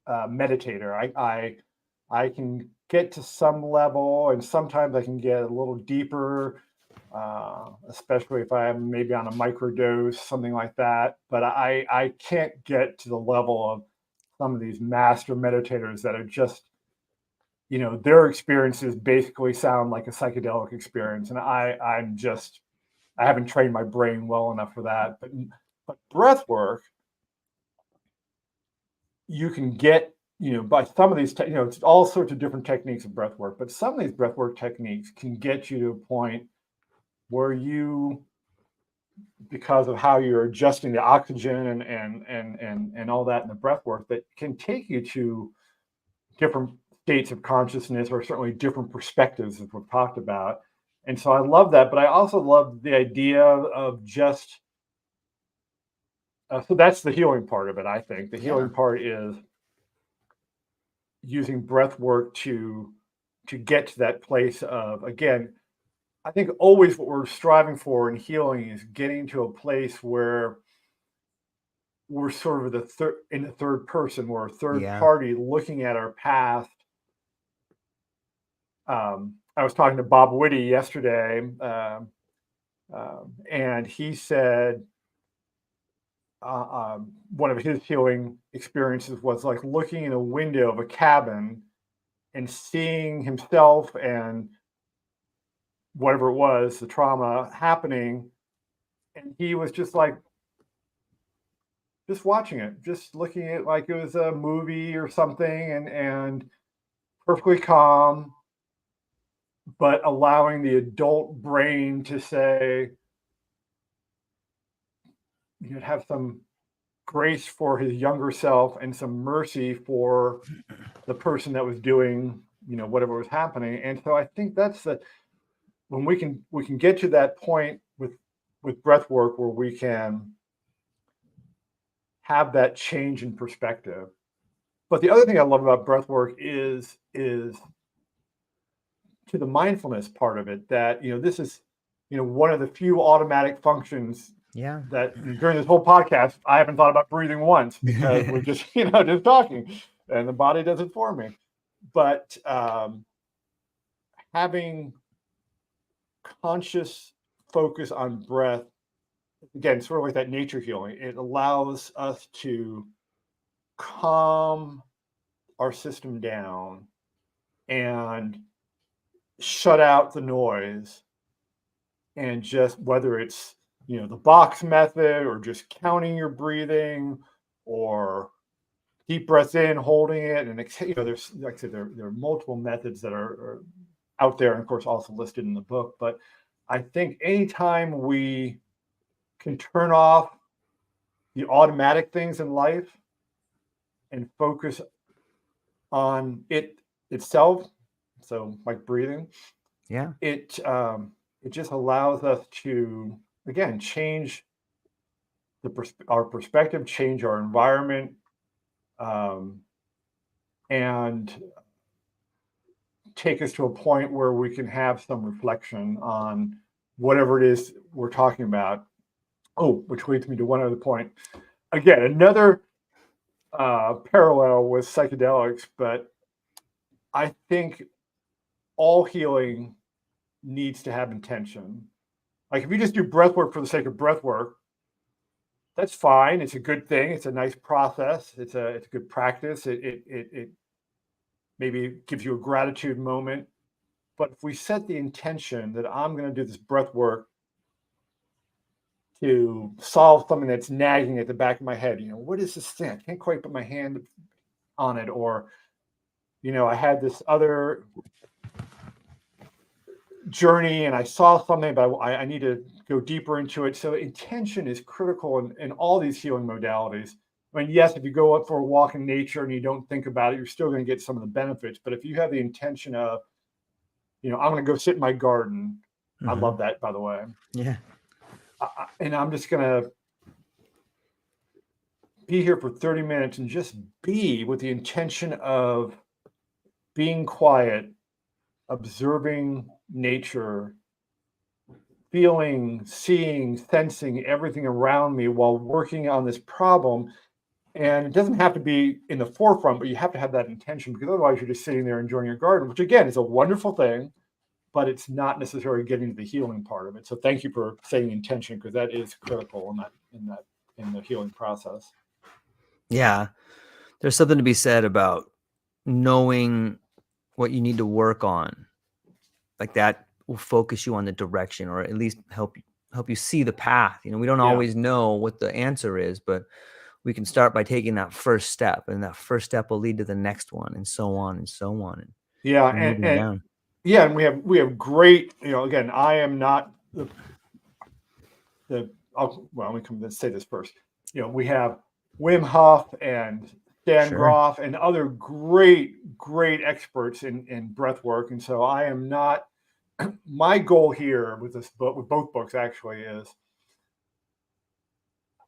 [SPEAKER 2] meditator. I can get to some level, and sometimes I can get a little deeper, especially if I'm maybe on a microdose, something like that. But I can't get to the level of some of these master meditators that are just, their experiences basically sound like a psychedelic experience. And I haven't trained my brain well enough for that. But breath work, you can get, by some of these, it's all sorts of different techniques of breath work, but some of these breath work techniques can get you to a point where you, because of how you're adjusting the oxygen and all that in the breath work, that can take you to different states of consciousness, or certainly different perspectives, as we've talked about. And so I love that, but I also love the idea of just, so that's the healing part of it. I think the healing part is using breath work to get to that place of, again, I think always what we're striving for in healing is getting to a place where we're sort of in the third person, we're a third party looking at our past. I was talking to Bob Whitty yesterday, and he said one of his healing experiences was like looking in a window of a cabin and seeing himself and whatever it was, the trauma happening. And he was just watching it, just looking at it like it was a movie or something, and perfectly calm, but allowing the adult brain to say, you'd have some grace for his younger self and some mercy for the person that was doing, whatever was happening. And so I think that's when we can get to that point with breath work where we can have that change in perspective. But the other thing I love about breath work is to the mindfulness part of it, that, this is, one of the few automatic functions that during this whole podcast, I haven't thought about breathing once, because we're just, just talking, and the body does it for me. But having conscious focus on breath, again, sort of like that nature healing, it allows us to calm our system down and shut out the noise, and just, whether it's the box method, or just counting your breathing, or deep breath in, holding it, and exhale. There's, like I said, there are multiple methods that are out there, and of course also listed in the book. But I think anytime we can turn off the automatic things in life and focus on it itself, so like breathing, it just allows us to, again, change our perspective, change our environment, and take us to a point where we can have some reflection on whatever it is we're talking about. Oh, which leads me to one other point. Again, another parallel with psychedelics, but I think all healing needs to have intention. Like, if you just do breath work for the sake of breath work, that's fine. It's a good thing. It's a nice process. It's a good practice. It maybe gives you a gratitude moment. But if we set the intention that I'm going to do this breath work to solve something that's nagging at the back of my head, what is this thing? I can't quite put my hand on it. Or, I had this other journey and I saw something, but I need to go deeper into it. So intention is critical in all these healing modalities. I mean, yes, if you go up for a walk in nature and you don't think about it, you're still going to get some of the benefits. But if you have the intention of, I'm going to go sit in my garden. I love that, by the way.
[SPEAKER 1] Yeah.
[SPEAKER 2] And I'm just going to be here for 30 minutes and just be with the intention of being quiet, observing nature, feeling, seeing, sensing everything around me while working on this problem. And it doesn't have to be in the forefront, but you have to have that intention, because otherwise you're just sitting there enjoying your garden, which again is a wonderful thing, but it's not necessarily getting to the healing part of it. So thank you for saying intention, because that is critical in the healing process.
[SPEAKER 1] Yeah. There's something to be said about knowing what you need to work on. Like, that will focus you on the direction, or at least help you see the path. We don't always know what the answer is, but we can start by taking that first step, and that first step will lead to the next one, and so on and so on.
[SPEAKER 2] And we have great, again, I am not let's say this first. We have Wim Hof and Dan Groff and other great experts in breath work. And so I am not, my goal here with this book, with both books actually, is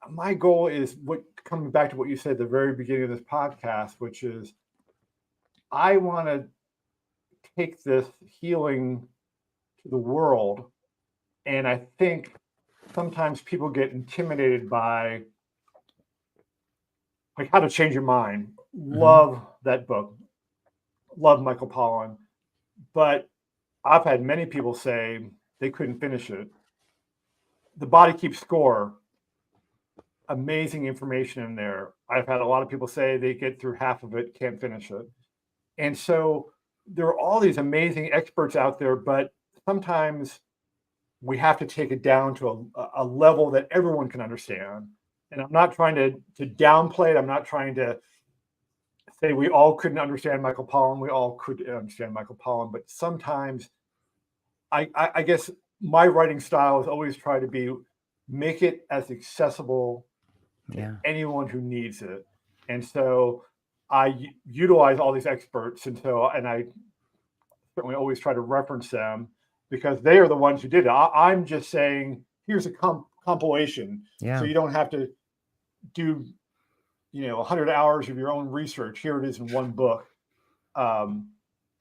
[SPEAKER 2] my goal is coming back to what you said at the very beginning of this podcast, which is I want to take this healing to the world. And I think sometimes people get intimidated by, like, How to Change Your Mind. Love that book. Love Michael Pollan. But I've had many people say they couldn't finish it. The Body Keeps Score. Amazing information in there. I've had a lot of people say they get through half of it, can't finish it. And so there are all these amazing experts out there, but sometimes we have to take it down to a level that everyone can understand. And I'm not trying to downplay it. I'm not trying to say we all couldn't understand Michael Pollan. We all could understand Michael Pollan, but sometimes I guess my writing style is always try to make it as accessible to anyone who needs it. And so I utilize all these experts, and I certainly always try to reference them, because they are the ones who did it. I'm just saying, here's a compilation, so you don't have to do 100 hours of your own research. Here it is in one book. And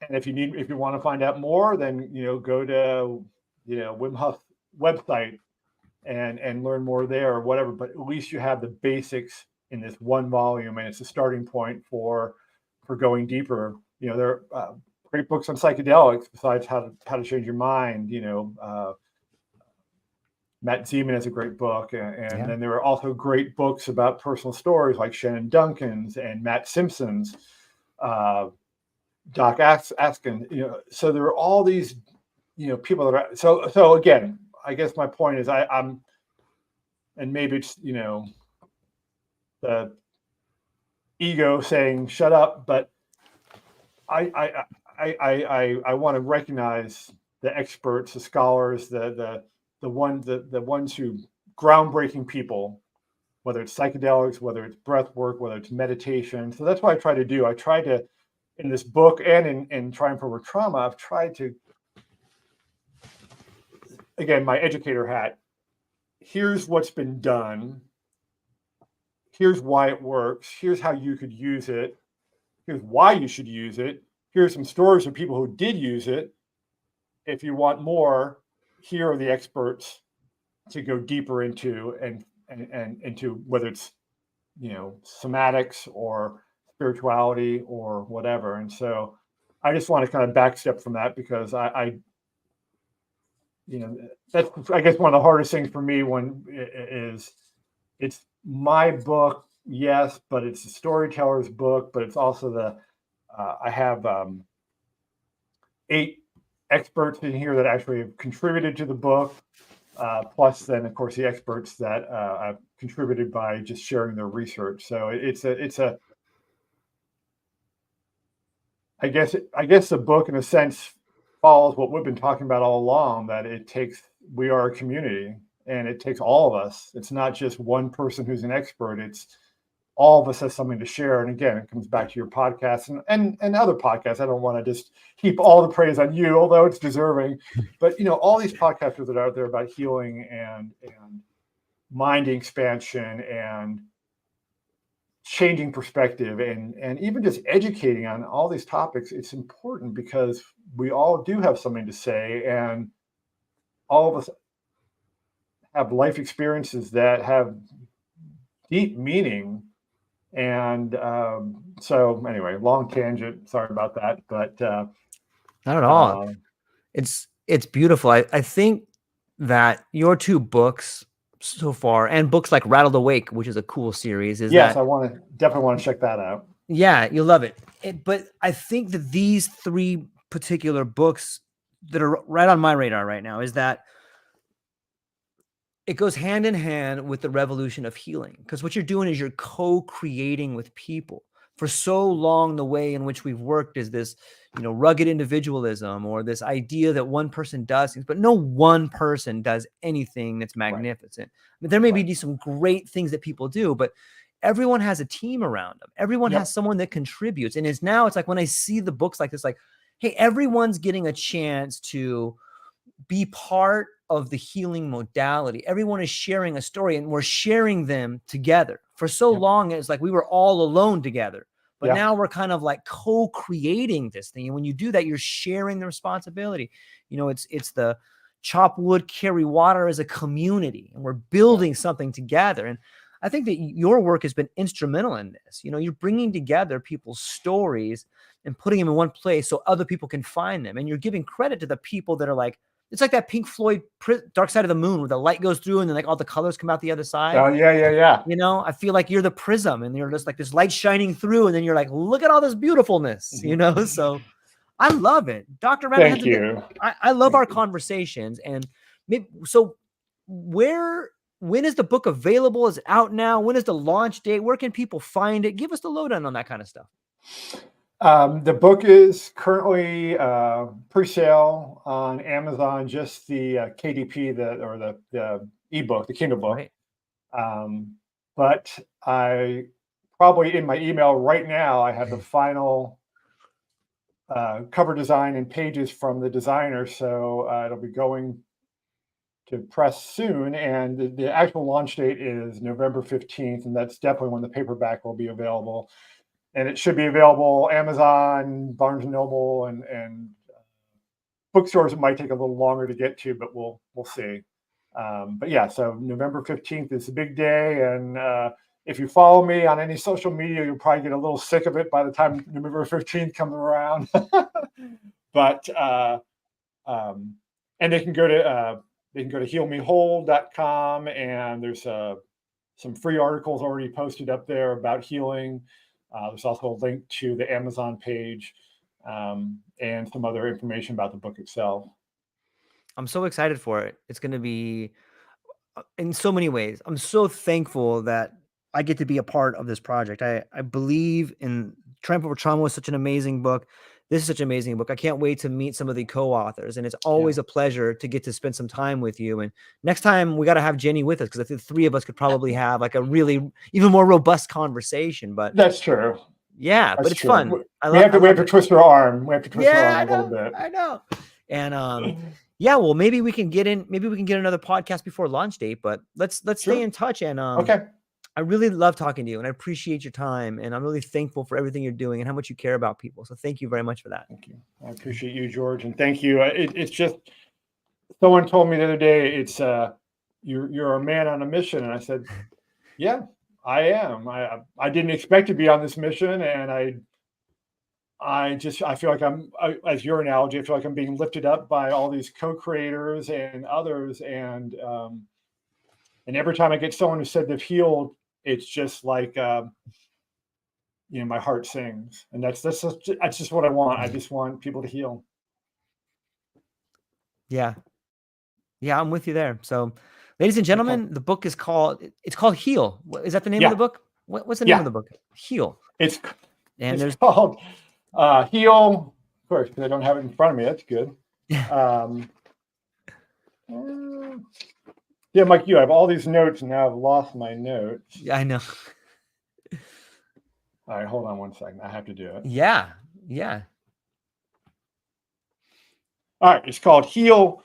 [SPEAKER 2] if you want to find out more, then go to Wim Hof website and learn more there or whatever. But at least you have the basics in this one volume, and it's a starting point for going deeper. There are great books on psychedelics besides how to change your mind. Matt Zeman has a great book, and then there are also great books about personal stories like Shannon Duncan's and Matt Simpson's, Doc Askin. So there are all these, people that are so again. I guess my point is I'm, and maybe it's the ego saying shut up, but I want to recognize the experts, the scholars, the ones who groundbreaking people, whether it's psychedelics, whether it's breath work, whether it's meditation. So that's what I try to do. I try to, in this book and in Triumph Over Trauma, I've tried to, again, my educator hat. Here's what's been done. Here's why it works. Here's how you could use it. Here's why you should use it. Here's some stories of people who did use it. If you want more, here are the experts to go deeper into and into whether it's somatics or spirituality or whatever. And so I just want to kind of backstep from that because I that's, I guess, one of the hardest things for me when is it's my book, yes, but it's a storyteller's book, but it's also I have 8 experts in here that actually have contributed to the book, plus then of course the experts that I've contributed by just sharing their research. So it's a I guess the book in a sense follows what we've been talking about all along, that we are a community and it takes all of us. It's not just one person who's an expert. It's all of us has something to share. And again, it comes back to your podcast and other podcasts. I don't want to just heap all the praise on you, although it's deserving. But all these podcasters that are out there about healing and mind expansion and changing perspective and even just educating on all these topics, it's important because we all do have something to say, and all of us have life experiences that have deep meaning. And so anyway, long tangent, sorry about that, but
[SPEAKER 1] not at all. It's beautiful. I think that your 2 books so far, and books like Rattled Awake, which is a cool series, is
[SPEAKER 2] yes,
[SPEAKER 1] that
[SPEAKER 2] I definitely want to check that out.
[SPEAKER 1] Yeah, you'll love it. But I think that these 3 particular books that are right on my radar right now is that it goes hand in hand with the revolution of healing, because what you're doing is you're co-creating with people. For so long, the way in which we've worked is this, rugged individualism, or this idea that one person does things, but no one person does anything that's magnificent. Right. But there may be some great things that people do, but everyone has a team around them. Everyone has someone that contributes. And it's like when I see the books like this, like, hey, everyone's getting a chance to be part of the healing modality. Everyone is sharing a story, and we're sharing them together. For so long, it's like we were all alone together. But now we're kind of like co-creating this thing. And when you do that, you're sharing the responsibility. It's the chop wood, carry water as a community, and we're building something together. And I think that your work has been instrumental in this. You're bringing together people's stories and putting them in one place so other people can find them. And you're giving credit to the people that are like, it's like that Pink Floyd Dark Side of the Moon, where the light goes through and then like all the colors come out the other side.
[SPEAKER 2] Oh, yeah.
[SPEAKER 1] I feel like you're the prism, and you're just like this light shining through, and then you're like, look at all this beautifulness, So I love it. Dr. Randall.
[SPEAKER 2] Thank you.
[SPEAKER 1] I love our conversations. And so when is the book available? Is it out now? When is the launch date? Where can people find it? Give us the lowdown on that kind of stuff.
[SPEAKER 2] The book is currently pre-sale on Amazon, just the KDP, the ebook, the Kindle book. Right. But I probably in my email right now, I have the final cover design and pages from the designer. So it'll be going press soon, and the actual launch date is November 15th, and that's definitely when the paperback will be available. And it should be available Amazon, Barnes and Noble, and bookstores. It might take a little longer to get to, but we'll see. But yeah, so November 15th is a big day, and if you follow me on any social media, you'll probably get a little sick of it by the time November 15th comes around. But and they can go to healmewhole.com, and there's some free articles already posted up there about healing. There's also a link to the Amazon page, and some other information about the book itself.
[SPEAKER 1] I'm so excited for it. It's going to be in so many ways. I'm so thankful that I get to be a part of this project. I believe in Triumph Over Trauma was such an amazing book. This is such an amazing book. I can't wait to meet some of the co-authors, and it's always a pleasure to get to spend some time with you. And next time we got to have Jenny with us, because I think the three of us could probably have like a really even more robust conversation. But
[SPEAKER 2] that's true.
[SPEAKER 1] Yeah,
[SPEAKER 2] that's
[SPEAKER 1] but it's
[SPEAKER 2] true.
[SPEAKER 1] fun.
[SPEAKER 2] We have to twist her arm. We have to twist her arm a little bit.
[SPEAKER 1] I know. And yeah, well, maybe we can get another podcast before launch date, but let's stay in touch. And
[SPEAKER 2] okay.
[SPEAKER 1] I really love talking to you, and I appreciate your time, and I'm really thankful for everything you're doing and how much you care about people. So thank you very much for that.
[SPEAKER 2] Thank you. I appreciate you, George, and thank you. It's just, someone told me the other day, it's you're a man on a mission, and I said, yeah, I am. I didn't expect to be on this mission, and I feel like as your analogy, I feel like I'm being lifted up by all these co-creators and others, and every time I get someone who said they've healed, it's just like, my heart sings, and that's just what I want. I just want people to heal.
[SPEAKER 1] Yeah, I'm with you there. So, ladies and gentlemen, the book is called Heal. Is that the name of the book? What's the name of the book? Heal.
[SPEAKER 2] It's called Heal. Of course, because I don't have it in front of me. That's good. Yeah, Mike, I have all these notes, and now I've lost my notes.
[SPEAKER 1] Yeah, I know.
[SPEAKER 2] All right, hold on one second. I have to do it.
[SPEAKER 1] Yeah.
[SPEAKER 2] All right, it's called Heal: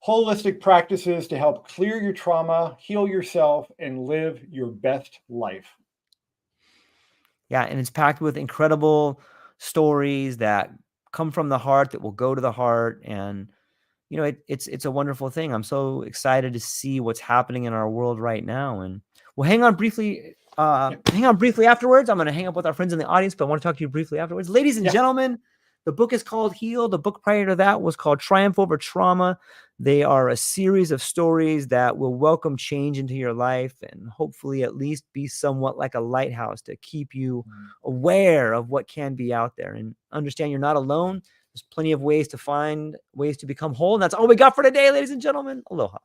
[SPEAKER 2] Holistic Practices to Help Clear Your Trauma, Heal Yourself, and Live Your Best Life.
[SPEAKER 1] Yeah, and it's packed with incredible stories that come from the heart, that will go to the heart, and it's a wonderful thing. I'm so excited to see what's happening in our world right now. And we'll hang on briefly afterwards. I'm going to hang up with our friends in the audience, but I want to talk to you briefly afterwards. Ladies and gentlemen, the book is called Heal. The book prior to that was called Triumph Over Trauma. They are a series of stories that will welcome change into your life and hopefully at least be somewhat like a lighthouse to keep you aware of what can be out there, and understand you're not alone. There's plenty of ways to find ways to become whole. And that's all we got for today, ladies and gentlemen. Aloha.